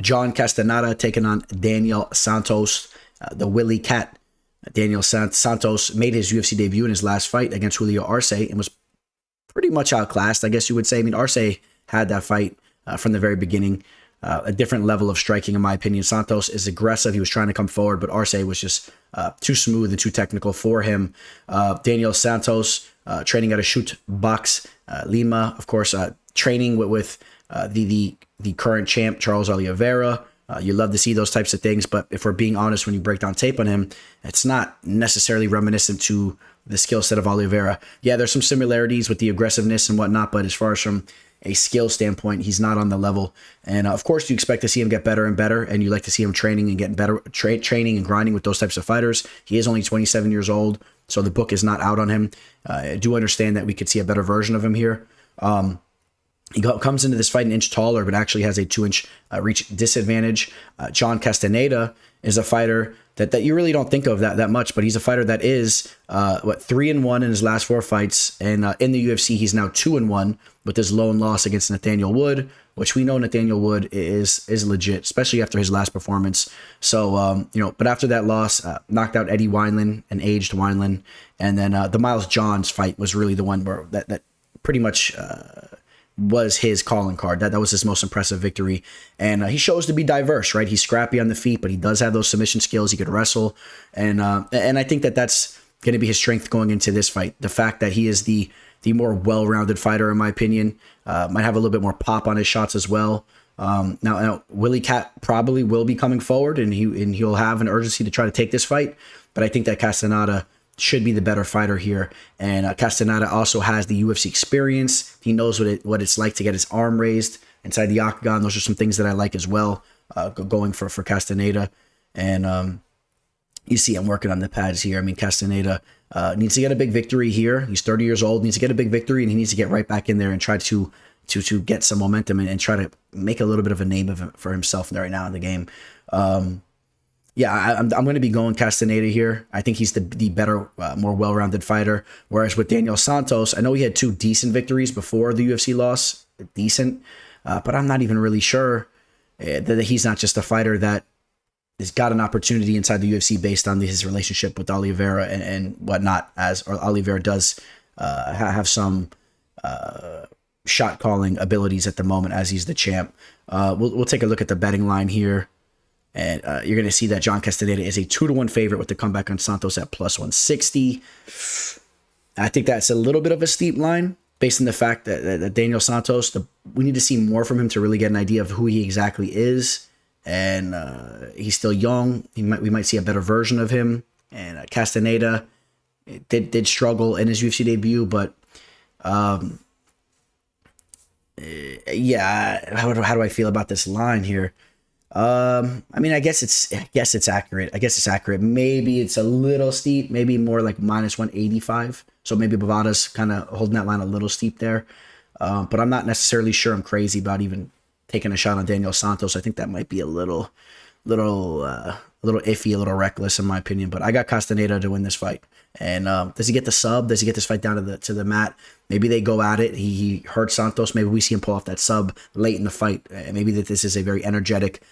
John Castañeda taking on Daniel Santos, the Willie Cat. Daniel Santos made his UFC debut in his last fight against Julija Arce and was pretty much outclassed, I guess you would say. I mean, Arce had that fight from the very beginning. A different level of striking, in my opinion. Santos is aggressive. He was trying to come forward, but Arce was just too smooth and too technical for him. Daniel Santos training at a shoot box Lima, of course, training with the current champ, Charles Oliveira. You love to see those types of things, but if we're being honest, when you break down tape on him, it's not necessarily reminiscent to the skill set of Oliveira. Yeah, there's some similarities with the aggressiveness and whatnot, but as far as from a skill standpoint, he's not on the level. And of course, you expect to see him get better and better, and you like to see him training and getting better, training and grinding with those types of fighters. He is only 27 years old, so the book is not out on him. I do understand that we could see a better version of him here. He comes into this fight an inch taller, but actually has a 2-inch reach disadvantage. John Castañeda is a fighter that you really don't think of that much, but he's a fighter that is 3-1 in his last 4 fights, and in the UFC he's now 2-1 with his lone loss against Nathaniel Wood, which we know Nathaniel Wood is legit, especially after his last performance. So but after that loss, knocked out Eddie Wineland and aged Wineland, and then the Miles Johns fight was really the one where that pretty much was his calling card. That was his most impressive victory. And he shows to be diverse, right? He's scrappy on the feet, but he does have those submission skills. He could wrestle. And I think that's going to be his strength going into this fight. The fact that he is the more well-rounded fighter, in my opinion, might have a little bit more pop on his shots as well. Now Willie Cat probably will be coming forward, and he'll have an urgency to try to take this fight. But I think that Castañeda should be the better fighter here, and Castañeda also has the UFC experience. He knows what it's like to get his arm raised inside the octagon. Those are some things that I like as well, going for Castañeda. And you see I'm working on the pads here. I mean, Castañeda needs to get a big victory here. He's 30 years old, needs to get a big victory, and he needs to get right back in there and try to get some momentum and try to make a little bit of a name for himself right now in the game. I'm going to be going Castañeda here. I think he's the better, more well-rounded fighter. Whereas with Daniel Santos, I know he had 2 decent victories before the UFC loss. Decent. But I'm not even really sure that he's not just a fighter that has got an opportunity inside the UFC based on his relationship with Oliveira and whatnot, as Oliveira does have some shot calling abilities at the moment as he's the champ. We'll take a look at the betting line here. And you're going to see that John Castañeda is a 2-1 favorite with the comeback on Santos at +160. I think that's a little bit of a steep line based on the fact that Daniel Santos, we need to see more from him to really get an idea of who he exactly is. And he's still young. We might see a better version of him. And Castañeda did struggle in his UFC debut, but how do I feel about this line here? I mean, I guess it's accurate. Maybe it's a little steep, maybe more like -185. So maybe Bovada's kind of holding that line a little steep there. But I'm not necessarily sure I'm crazy about even taking a shot on Daniel Santos. I think that might be a little iffy, a little reckless in my opinion. But I got Castañeda to win this fight. And does he get the sub? Does he get this fight down to the mat? Maybe they go at it. He hurts Santos. Maybe we see him pull off that sub late in the fight. Maybe that this is a very energetic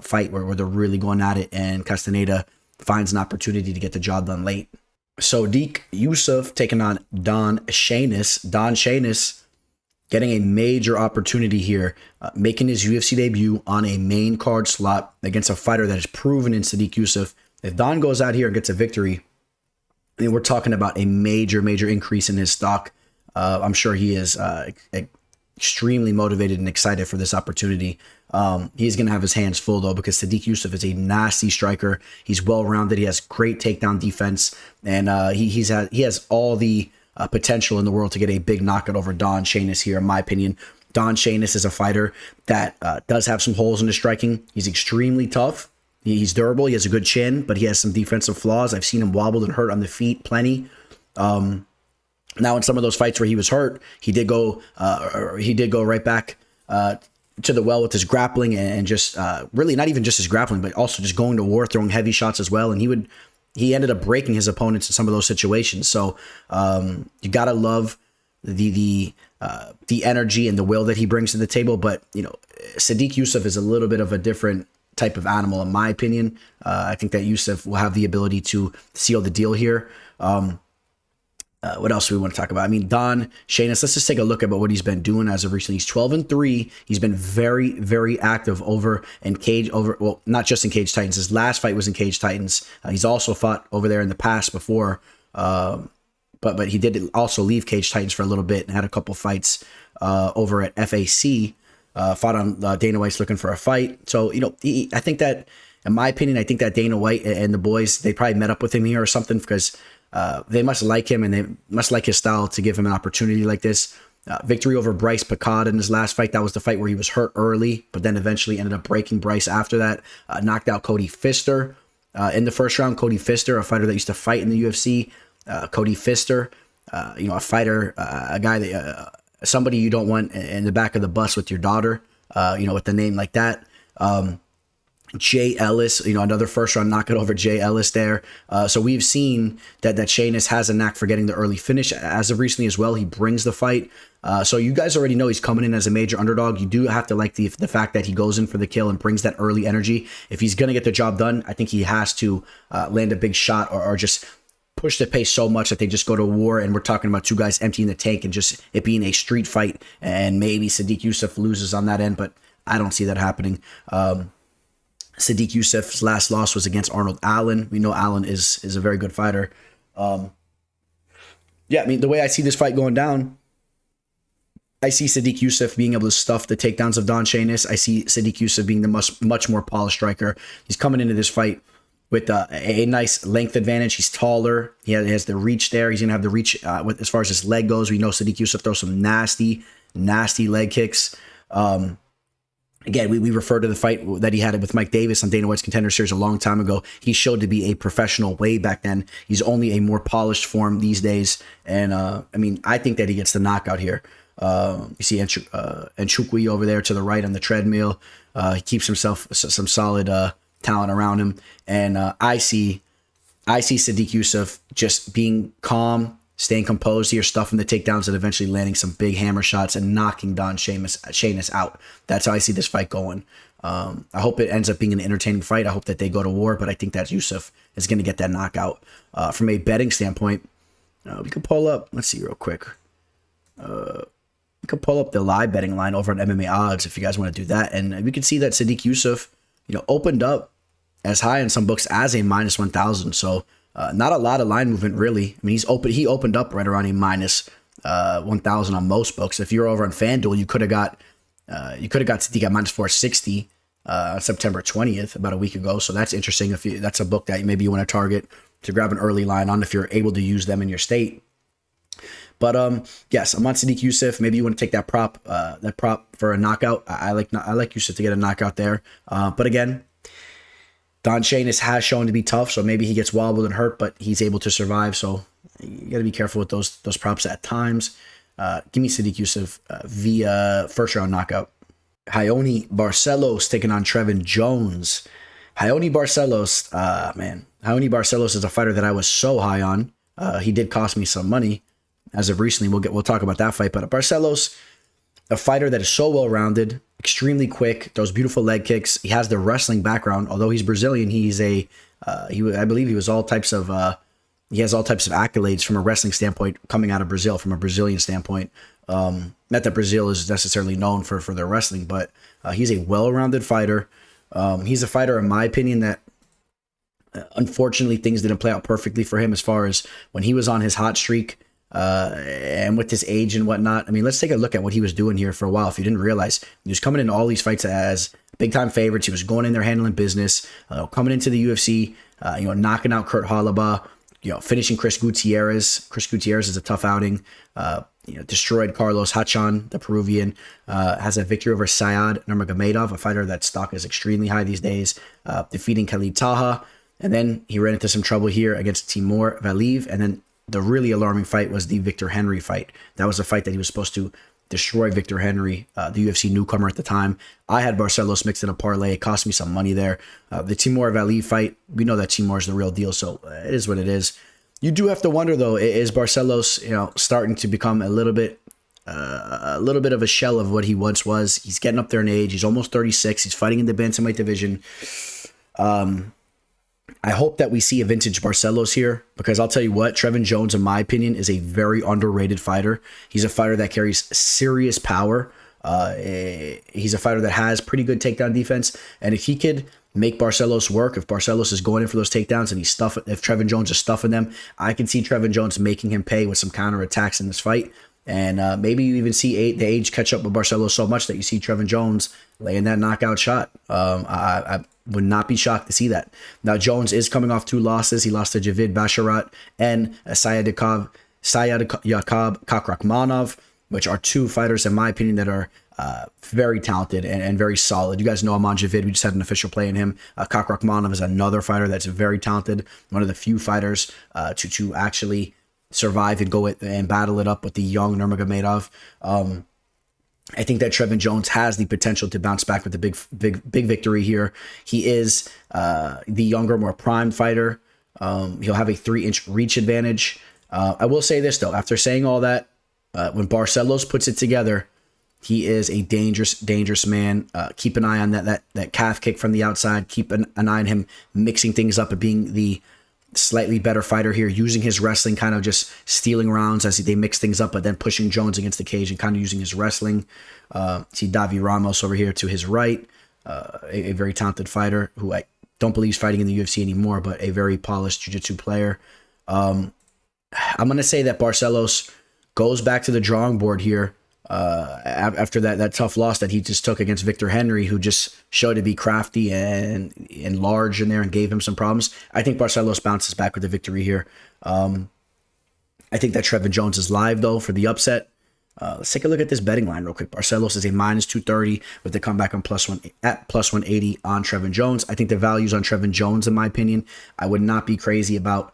fight where they're really going at it, and Castañeda finds an opportunity to get the job done late. Sodiq Yusuff taking on Don Shainis. Don Shainis getting a major opportunity here, making his UFC debut on a main card slot against a fighter that is proven in Sodiq Yusuff. If Don goes out here and gets a victory, I mean, we're talking about a major increase in his stock. I'm sure he is extremely motivated and excited for this opportunity. He's going to have his hands full, though, because Sodiq Yusuff is a nasty striker. He's well-rounded. He has great takedown defense, and he has all the potential in the world to get a big knockout over Don Shainis here, in my opinion. Don Shainis is a fighter that does have some holes in his striking. He's extremely tough. He's durable. He has a good chin, but he has some defensive flaws. I've seen him wobbled and hurt on the feet plenty. Now, in some of those fights where he was hurt, he did go right back to the well with his grappling and just really not even just his grappling, but also just going to war, throwing heavy shots as well. And he ended up breaking his opponents in some of those situations. So you gotta love the energy and the will that he brings to the table. But Sodiq Yusuff is a little bit of a different type of animal, in my opinion. I think that Yusuff will have the ability to seal the deal here. What else do we want to talk about? I mean, Don Shainis, let's just take a look at what he's been doing as of recently. He's 12-3. He's been very active well, not just in Cage Titans. His last fight was in Cage Titans. He's also fought over there in the past before, but he did also leave Cage Titans for a little bit and had a couple fights over at FAC. Fought on Dana White's looking for a fight. So, I think that, in my opinion, I think that Dana White and the boys, they probably met up with him here or something, because they must like him and they must like his style to give him an opportunity like this. Victory over Bryce Picard in his last fight. That was the fight where he was hurt early, but then eventually ended up breaking Bryce after that. Knocked out Cody Pfister in the first round. Cody Pfister, a fighter that used to fight in the UFC. Cody Pfister, a fighter, a guy that somebody you don't want in the back of the bus with your daughter. With the name like that. Jay Ellis, another first round knockout over Jay Ellis there. So we've seen that Shainis has a knack for getting the early finish. As of recently as well, he brings the fight. So you guys already know he's coming in as a major underdog. You do have to like the fact that he goes in for the kill and brings that early energy. If he's going to get the job done, I think he has to land a big shot or just push the pace so much that they just go to war. And we're talking about two guys emptying the tank and just it being a street fight. And maybe Sodiq Yusuff loses on that end, but I don't see that happening. Sodiq Yusuff's last loss was against Arnold Allen. We know Allen is a very good fighter. The way I see this fight going down, I see Sodiq Yusuff being able to stuff the takedowns of Don Shainis. I see Sodiq Yusuff being the much more polished striker. He's coming into this fight with a nice length advantage. He's taller. He has the reach there. He's going to have the reach as far as his leg goes. We know Sodiq Yusuff throws some nasty leg kicks. Again, we refer to the fight that he had with Mike Davis on Dana White's Contender Series a long time ago. He showed to be a professional way back then. He's only a more polished form these days. And, I think that he gets the knockout here. You see Nchukwi over there to the right on the treadmill. He keeps himself some solid talent around him. And I see Sodiq Yusuff just being calm, staying composed here, stuffing the takedowns, and eventually landing some big hammer shots and knocking Don Shainis out. That's how I see this fight going. I hope it ends up being an entertaining fight. I hope that they go to war, but I think that Yusuff is going to get that knockout. From a betting standpoint, we can pull up, let's see real quick. We can pull up the live betting line over on MMA Odds if you guys want to do that. And we can see that Sodiq Yusuff, opened up as high in some books as a minus 1,000. So, not a lot of line movement, really. I mean, he opened up right around a minus 1,000 on most books. If you're over on FanDuel, you could have got Sodiq at minus 460 on September 20th, about a week ago. So that's interesting. That's a book that maybe you want to target to grab an early line on if you're able to use them in your state. But yes, I'm on Sodiq Yusuff. Maybe you want to take that prop for a knockout. I like Yusuff to get a knockout there. But again, Don Shainis has shown to be tough, so maybe he gets wobbled and hurt, but he's able to survive. So you got to be careful with those props at times. Give me Sodiq Yusuff via first round knockout. Raoni Barcelos taking on Trevin Jones. Raoni Barcelos is a fighter that I was so high on He did cost me some money as of recently. We'll talk about that fight. But Barcelos, a fighter that is so well-rounded, extremely quick, throws beautiful leg kicks. He has the wrestling background. Although he's Brazilian, he's I believe he was all types of he has all types of accolades from a wrestling standpoint coming out of Brazil, from a Brazilian standpoint. Not that Brazil is necessarily known for their wrestling, but he's a well-rounded fighter. He's a fighter, in my opinion, that unfortunately things didn't play out perfectly for him as far as when he was on his hot streak. And with his age and whatnot, I mean, let's take a look at what he was doing here for a while. If you didn't realize, he was coming into all these fights as big-time favorites. He was going in there handling business, coming into the UFC, knocking out Kurt Holobaugh, finishing Chris Gutierrez. Chris Gutierrez is a tough outing. Destroyed Carlos Hachan, the Peruvian, has a victory over Sayad Nurmagomedov, a fighter that stock is extremely high these days, defeating Khalid Taha. And then he ran into some trouble here against Timur Valiyev, and then the really alarming fight was the Victor Henry fight. That was a fight that he was supposed to destroy Victor Henry, the UFC newcomer at the time. I had Barcelos mixed in a parlay. It cost me some money there. The Timur Valiyev fight, we know that Timur is the real deal, so it is what it is. You do have to wonder, though, is Barcelos, starting to become a little bit of a shell of what he once was? He's getting up there in age. He's almost 36. He's fighting in the bantamweight division. I hope that we see a vintage Barcelos here, because I'll tell you what, Trevin Jones, in my opinion, is a very underrated fighter. He's a fighter that carries serious power. He's a fighter that has pretty good takedown defense, and if he could make Barcelos work, if Barcelos is going in for those takedowns and if Trevin Jones is stuffing them, I can see Trevin Jones making him pay with some counterattacks in this fight. And maybe you even see the age catch up with Barcelos so much that you see Trevin Jones laying that knockout shot. I would not be shocked to see that. Now, Jones is coming off 2 losses. He lost to Javid Basharat and Sayed Yakab Kakrakhmanov, which are 2 fighters, in my opinion, that are very talented and very solid. You guys know I'm on Javid. We just had an official play in him. Kakrakhmanov is another fighter that's very talented. One of the few fighters to actually survive and go and battle it up with the young Nurmagomedov. I think that Trevin Jones has the potential to bounce back with a big victory here. He is the younger, more primed fighter. He'll have a 3-inch reach advantage. I will say this, though. After saying all that, when Barcelos puts it together, he is a dangerous man. Keep an eye on that calf kick from the outside. Keep an eye on him mixing things up and being the slightly better fighter here, using his wrestling, kind of just stealing rounds as they mix things up, but then pushing Jones against the cage and kind of using his wrestling. See Davi Ramos over here to his right, a very talented fighter who I don't believe is fighting in the UFC anymore, but a very polished jiu-jitsu player. I'm going to say that Barcelos goes back to the drawing board here after that tough loss that he just took against Victor Henry, who just showed to be crafty and large in there and gave him some problems. I think Barcelos bounces back with the victory here. I think that Trevin Jones is live, though, for the upset. Let's take a look at this betting line real quick. Barcelos is a -230 with the comeback on +180 on Trevin Jones. I think the value's on Trevin Jones, in my opinion. I would not be crazy about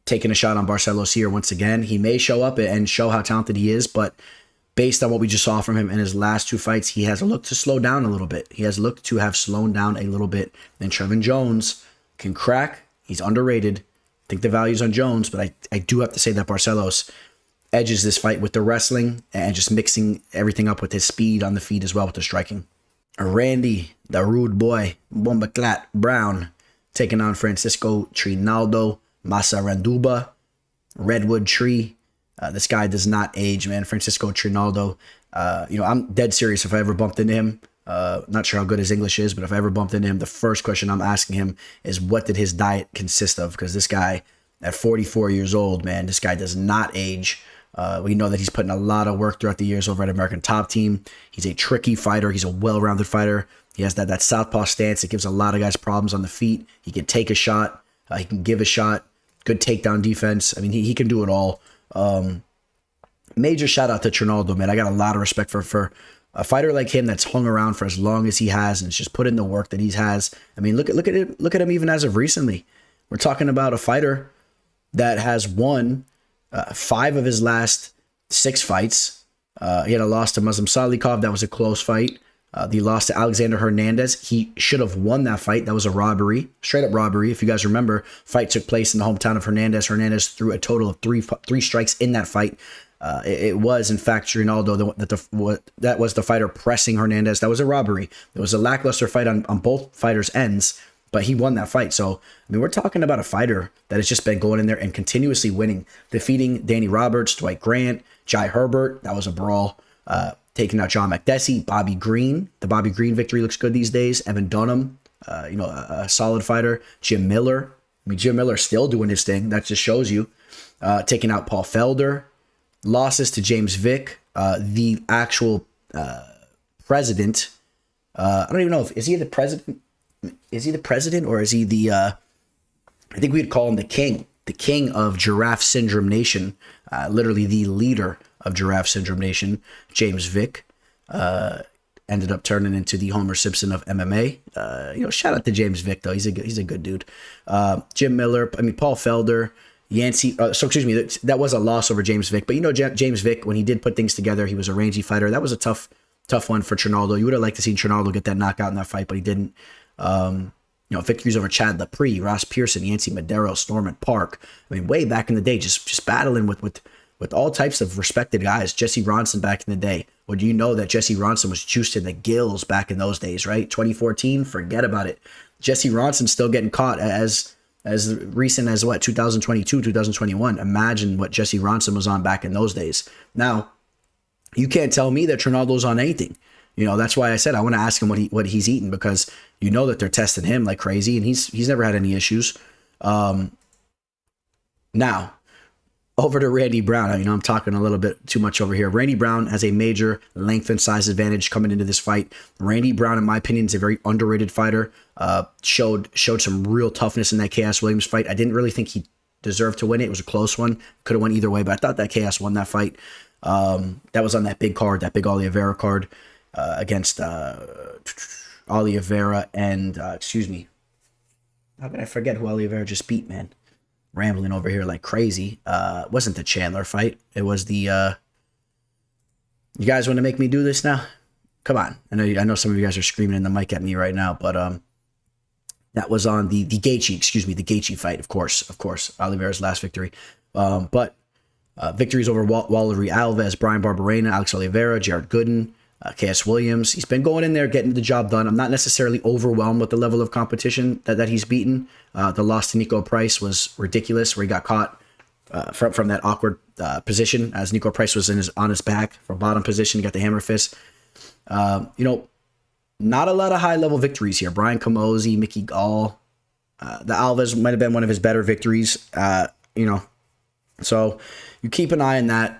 taking a shot on Barcelos here once again. He may show up and show how talented he is, but based on what we just saw from him in his last 2 fights, he has looked to slow down a little bit. He has looked to have slowed down a little bit. And Trevin Jones can crack. He's underrated. I think the value's on Jones, but I do have to say that Barcelos edges this fight with the wrestling and just mixing everything up with his speed on the feet as well with the striking. Randy, the rude boy, Bombaclat Brown, taking on Francisco Trinaldo Masaranduba, Redwood Tree. This guy does not age, man. Francisco Trinaldo. I'm dead serious. If I ever bumped into him, not sure how good his English is, but if I ever bumped into him, the first question I'm asking him is, what did his diet consist of? Because this guy, at 44 years old, man, this guy does not age. We know that he's putting a lot of work throughout the years over at American Top Team. He's a tricky fighter. He's a well-rounded fighter. He has that southpaw stance. It gives a lot of guys problems on the feet. He can take a shot. He can give a shot. Good takedown defense. I mean, he can do it all. Major shout out to Trinaldo, man. I got a lot of respect for a fighter like him that's hung around for as long as he has and it's just put in the work that he has. I mean, look at him even as of recently. We're talking about a fighter that has won 5 of his last 6 fights. He had a loss to Muslim Salikov. That was a close fight. The loss to Alexander Hernandez. He should have won that fight. That was a robbery, straight up robbery. If you guys remember, fight took place in the hometown of Hernandez. Hernandez threw a total of three strikes in that fight. It was, in fact, Ronaldo that was the fighter pressing Hernandez. That was a robbery. It was a lackluster fight on both fighters' ends, but he won that fight. So, I mean, we're talking about a fighter that has just been going in there and continuously winning, defeating Danny Roberts, Dwight Grant, Jai Herbert. That was a brawl. Taking out John Makdessi, Bobby Green. The Bobby Green victory looks good these days. Evan Dunham, a solid fighter. Jim Miller. I mean, Jim Miller still doing his thing. That just shows you. Taking out Paul Felder. Losses to James Vick, the actual president. I don't even know is he the president? Is he the president or is he the? I think we'd call him the king of Giraffe Syndrome Nation. Literally the leader of Giraffe Syndrome Nation. James Vick ended up turning into the Homer Simpson of MMA. Shout out to James Vick though. He's a good dude. Jim Miller. I mean Paul Felder. Yancey, that was a loss over James Vick. But James Vick, when he did put things together, he was a rangy fighter. That was a tough one for Trinaldo. You would have liked to see Trinaldo get that knockout in that fight, but he didn't. Victories over Chad Lepre, Ross Pearson, Yancey Medeiros, Norman Park. I mean, way back in the day, just battling with all types of respected guys. Jesse Ronson back in the day. Well, do you know that Jesse Ronson was juiced in the gills back in those days, right? 2014, forget about it. Jesse Ronson still getting caught as recent as 2022, 2021. Imagine what Jesse Ronson was on back in those days. Now, you can't tell me that Trinaldo's on anything. That's why I said I want to ask him what he's eating, because that they're testing him like crazy, and he's never had any issues. Now, over to Randy Brown. I'm talking a little bit too much over here. Randy Brown has a major length and size advantage coming into this fight. Randy Brown, in my opinion, is a very underrated fighter. Showed some real toughness in that Chaos Williams fight. I didn't really think he deserved to win it. It was a close one. Could have went either way, but I thought that Chaos won that fight. That was on that big card, that big Oliveira card against Oliveira and, excuse me. How can I forget who Oliveira just beat, man? Rambling over here like crazy. It wasn't the Chandler fight. It was the, you guys want to make me do this now? Come on. I know some of you guys are screaming in the mic at me right now, but that was on the Gaethje fight, of course, Oliveira's last victory. But victories over Wallace Alves, Brian Barberena, Alex Oliveira, Jared Gooden, KS Williams. He's been going in there, getting the job done. I'm not necessarily overwhelmed with the level of competition that he's beaten. The loss to Nico Price was ridiculous, where he got caught from that awkward position as Nico Price was on his back from bottom position. He got the hammer fist. Not a lot of high-level victories here. Brian Camozzi, Mickey Gall. The Alves might have been one of his better victories. So you keep an eye on that.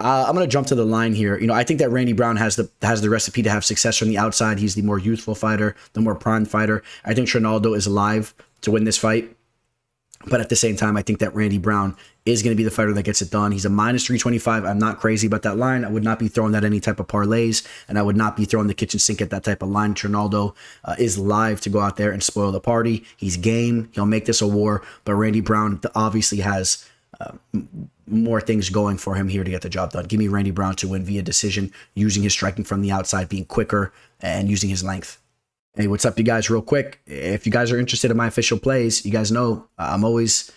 I'm going to jump to the line here. I think that Randy Brown has the recipe to have success from the outside. He's the more youthful fighter, the more prime fighter. I think Trinaldo is alive to win this fight. But at the same time, I think that Randy Brown is going to be the fighter that gets it done. He's a minus 325. I'm not crazy about that line. I would not be throwing that any type of parlays, and I would not be throwing the kitchen sink at that type of line. Trinaldo is live to go out there and spoil the party. He's game. He'll make this a war. But Randy Brown obviously has more things going for him here to get the job done. Give me Randy Brown to win via decision, using his striking from the outside, being quicker, and using his length. Hey, what's up, you guys? Real quick, if you guys are interested in my official plays, you guys know I'm always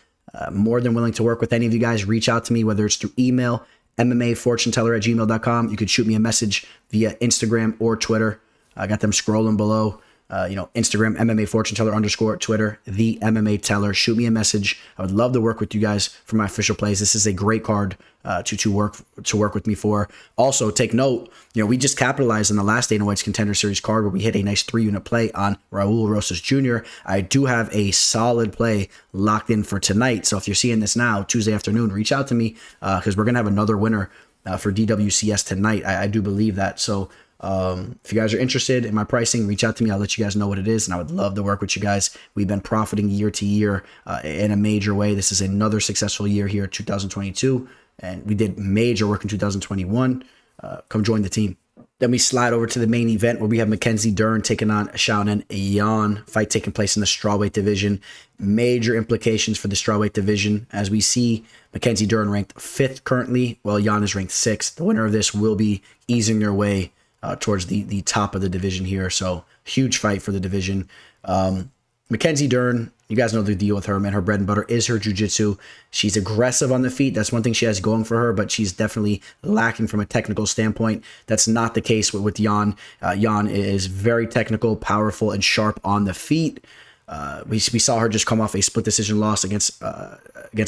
more than willing to work with any of you guys. Reach out to me, whether it's through email, MMAfortuneteller@gmail.com. You could shoot me a message via Instagram or Twitter. I got them scrolling below. Instagram, MMA Fortune Teller _ Twitter, The MMA Teller. Shoot me a message. I would love to work with you guys for my official plays. This is a great card to work with me for. Also, take note, we just capitalized on the last Dana White's Contender Series card where we hit a nice 3-unit play on Raul Rosas Jr. I do have a solid play locked in for tonight. So if you're seeing this now, Tuesday afternoon, reach out to me because we're going to have another winner for DWCS tonight. I do believe that. So if you guys are interested in my pricing, reach out to me. I'll let you guys know what it is, and I would love to work with you guys. We've been profiting year to year in a major way. This is another successful year here, 2022, and we did major work in 2021. Come join the team. Then we slide over to the main event where we have Mackenzie Dern taking on Xiaonan Yan. Fight taking place in the strawweight division. Major implications for the strawweight division as we see Mackenzie Dern ranked 5th currently, while Yan is ranked 6th. The winner of this will be easing their way towards the top of the division here. So huge fight for the division. Mackenzie Dern, you guys know the deal with her, man. Her bread and butter is her jiu-jitsu. She's aggressive on the feet. That's one thing she has going for her, but she's definitely lacking from a technical standpoint. That's not the case with Jan. Jan is very technical, powerful, and sharp on the feet. We saw her just come off a split decision loss against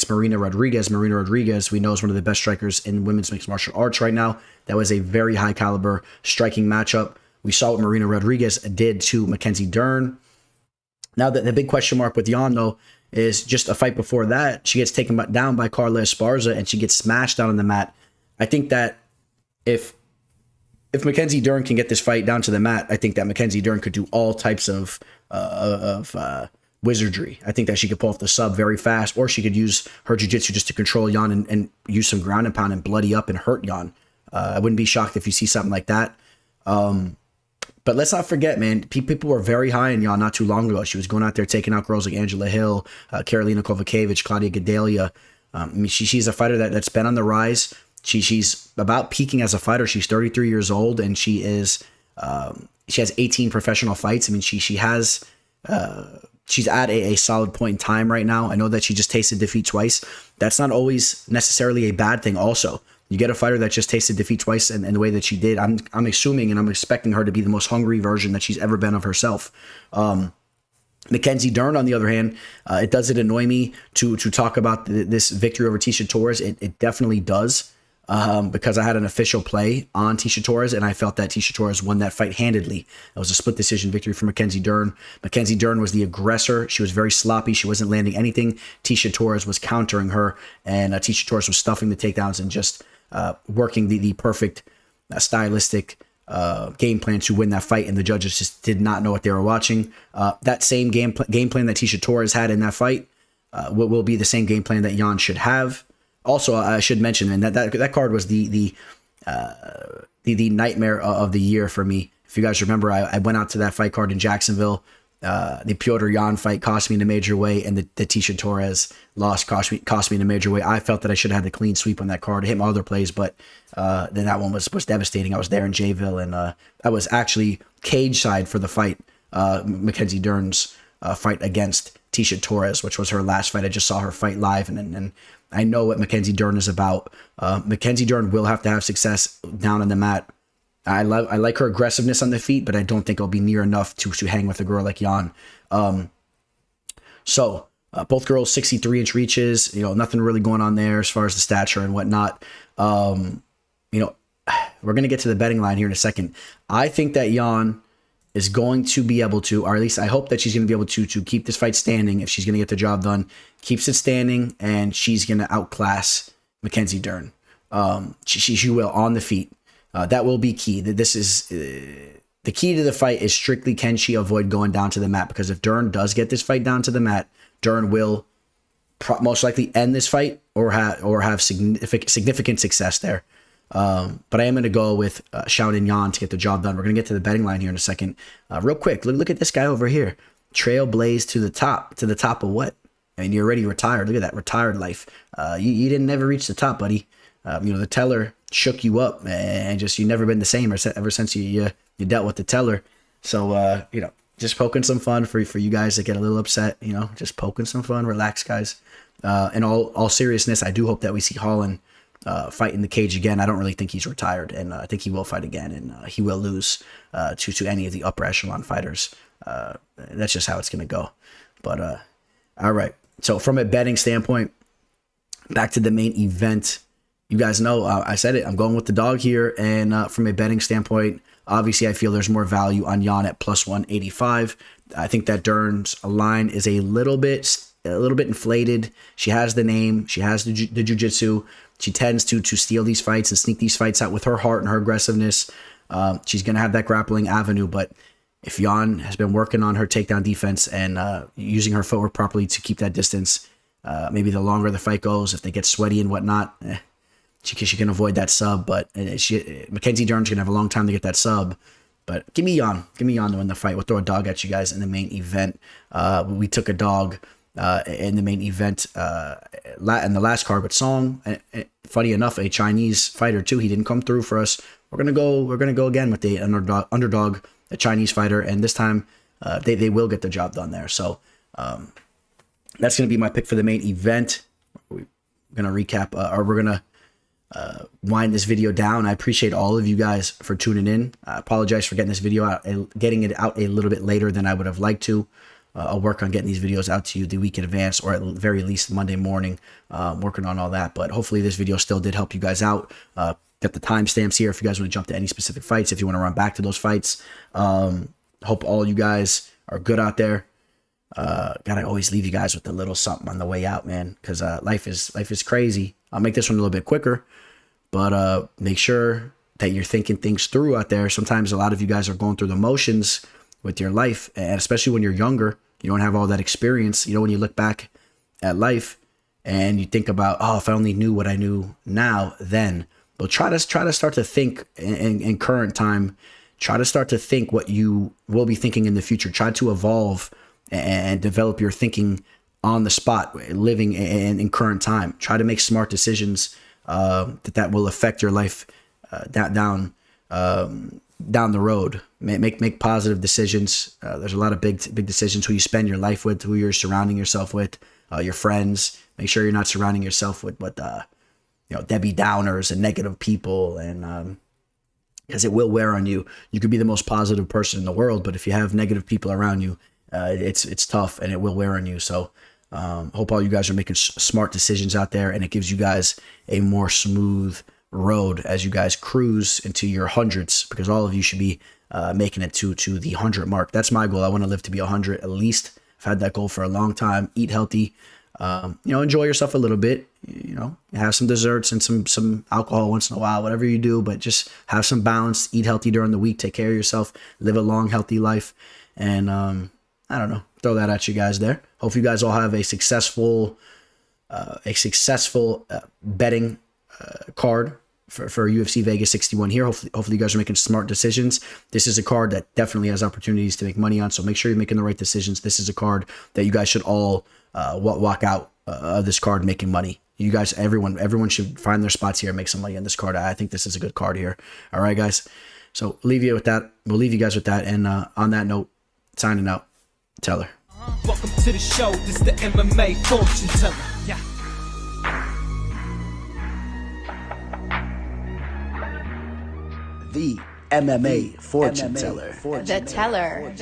Marina Rodriguez. Marina Rodriguez, we know, is one of the best strikers in women's mixed martial arts right now. That was a very high caliber striking matchup. We saw what Marina Rodriguez did to Mackenzie Dern. Now, the big question mark with Jan, though, is just a fight before that. She gets taken down by Carla Esparza, and she gets smashed down on the mat. I think that if Mackenzie Dern can get this fight down to the mat, I think that Mackenzie Dern could do all types of wizardry. I think that she could pull off the sub very fast, or she could use her jiu-jitsu just to control Jan and use some ground and pound and bloody up and hurt Jan. I wouldn't be shocked if you see something like that. But let's not forget, man, people were very high on Jan not too long ago. She was going out there taking out girls like Angela Hill, Karolina Kovacevic, Claudia Gadelha. I mean, she's a fighter that's been on the rise. She's about peaking as a fighter. She's 33 years old, and she has 18 professional fights. I mean, she's at a solid point in time right now. I know that she just tasted defeat twice. That's not always necessarily a bad thing also. You get a fighter that just tasted defeat twice and the way that she did, I'm assuming and I'm expecting her to be the most hungry version that she's ever been of herself. Mackenzie Dern, on the other hand, it doesn't annoy me to talk about this victory over Tecia Torres. It definitely does, because I had an official play on Tecia Torres, and I felt that Tecia Torres won that fight handedly. It was a split decision victory for Mackenzie Dern. Mackenzie Dern was the aggressor. She was very sloppy. She wasn't landing anything. Tecia Torres was countering her, and Tecia Torres was stuffing the takedowns and just working the perfect stylistic game plan to win that fight, and the judges just did not know what they were watching. That same game plan that Tecia Torres had in that fight will be the same game plan that Jan should have. Also, I should mention, man, that card was the nightmare of the year for me. If you guys remember, I went out to that fight card in Jacksonville. The Piotr Jan fight cost me in a major way, and the Tecia Torres loss cost me in a major way. I felt that I should have had a clean sweep on that card. I hit my other plays, but then that one was devastating. I was there in Jayville, and I was actually cage side for the fight, Mackenzie Dern's fight against Tecia Torres, which was her last fight. I just saw her fight live, and I know what Mackenzie Dern is about. Mackenzie Dern will have to have success down on the mat. I like her aggressiveness on the feet, but I don't think it'll be near enough to hang with a girl like Jan. So both girls 63-inch reaches. Nothing really going on there as far as the stature and whatnot. We're gonna get to the betting line here in a second. I think that Jan is going to be able to, or at least I hope that she's going to be able to keep this fight standing. If she's going to get the job done, keeps it standing, and she's going to outclass Mackenzie Dern. She will on the feet. That will be key. This is the key to the fight is strictly can she avoid going down to the mat, because if Dern does get this fight down to the mat, Dern will most likely end this fight or have significant success there. But I am going to go with Xiaonan Jan to get the job done. We're going to get to the betting line here in a second. Real quick, look at this guy over here. Trailblaze to the top. To the top of what? I mean, you're already retired. Look at that retired life. You didn't never reach the top, buddy. The teller shook you up, and just you never been the same ever since you dealt with the teller. So just poking some fun for you guys that get a little upset. Just poking some fun. Relax, guys. In all seriousness, I do hope that we see Holland fight in the cage again. I don't really think he's retired, and I think he will fight again, and he will lose to any of the upper echelon fighters. That's just how it's going to go. But all right. So from a betting standpoint, back to the main event. You guys know, I said it, I'm going with the dog here. And from a betting standpoint, obviously I feel there's more value on Jan at plus 185. I think that Dern's line is a little bit inflated. She has the name. She has the jiu-jitsu. She tends to steal these fights and sneak these fights out with her heart and her aggressiveness. She's going to have that grappling avenue. But if Jan has been working on her takedown defense and using her footwork properly to keep that distance, maybe the longer the fight goes, if they get sweaty and whatnot, she can avoid that sub. But Mackenzie Dern's going to have a long time to get that sub. But give me Jan to win the fight. We'll throw a dog at you guys in the main event. We took a dog in the main event in the last card with Song. Funny enough, a Chinese fighter too. He didn't come through for us. we're gonna go again with the underdog, a Chinese fighter, and this time they will get the job done there. So that's gonna be my pick for the main event. We're gonna recap, or we're gonna wind this video down. I appreciate all of you guys for tuning in. I apologize for getting this video out, getting it out a little bit later than I would have liked to. I'll work on getting these videos out to you the week in advance, or at the very least Monday morning, working on all that. But hopefully this video still did help you guys out. Got the timestamps here if you guys want to jump to any specific fights, if you want to run back to those fights. Hope all you guys are good out there. Gotta always leave you guys with a little something on the way out, man, because life is crazy. I'll make this one a little bit quicker, but make sure that you're thinking things through out there. Sometimes a lot of you guys are going through the motions with your life, and especially when you're younger, you don't have all that experience. You know, when you look back at life and you think about, oh, if I only knew what I knew now, then. But try to start to think in current time. Try to start to think what you will be thinking in the future. Try to evolve and develop your thinking on the spot, living in current time. Try to make smart decisions that will affect your life down the road. Make positive decisions. There's a lot of big decisions: who you spend your life with, who you're surrounding yourself with, your friends. Make sure you're not surrounding yourself with Debbie Downers and negative people, and because it will wear on you. You could be the most positive person in the world, but if you have negative people around you, it's tough, and it will wear on you. So hope all you guys are making smart decisions out there, and it gives you guys a more smooth road as you guys cruise into your hundreds, because all of you should be making it to the 100 mark. That's my goal. I want to live to be 100 at least. I've had that goal for a long time. Eat healthy, enjoy yourself a little bit, have some desserts and some alcohol once in a while, whatever you do, but just have some balance. Eat healthy during the week, take care of yourself, live a long, healthy life. And I don't know, throw that at you guys there. Hope you guys all have a successful betting card for UFC Vegas 61 here. Hopefully you guys are making smart decisions. This is a card that definitely has opportunities to make money on, so make sure you're making the right decisions. This is a card that you guys should all walk out of this card making money. You guys, everyone should find their spots here and make some money on this card. I think this is a good card here. All right, guys. So leave you with that. We'll leave you guys with that. And on that note, signing out, Teller.
Welcome to the show. This is the MMA fortune teller. Yeah.
The MMA fortune teller.
The teller.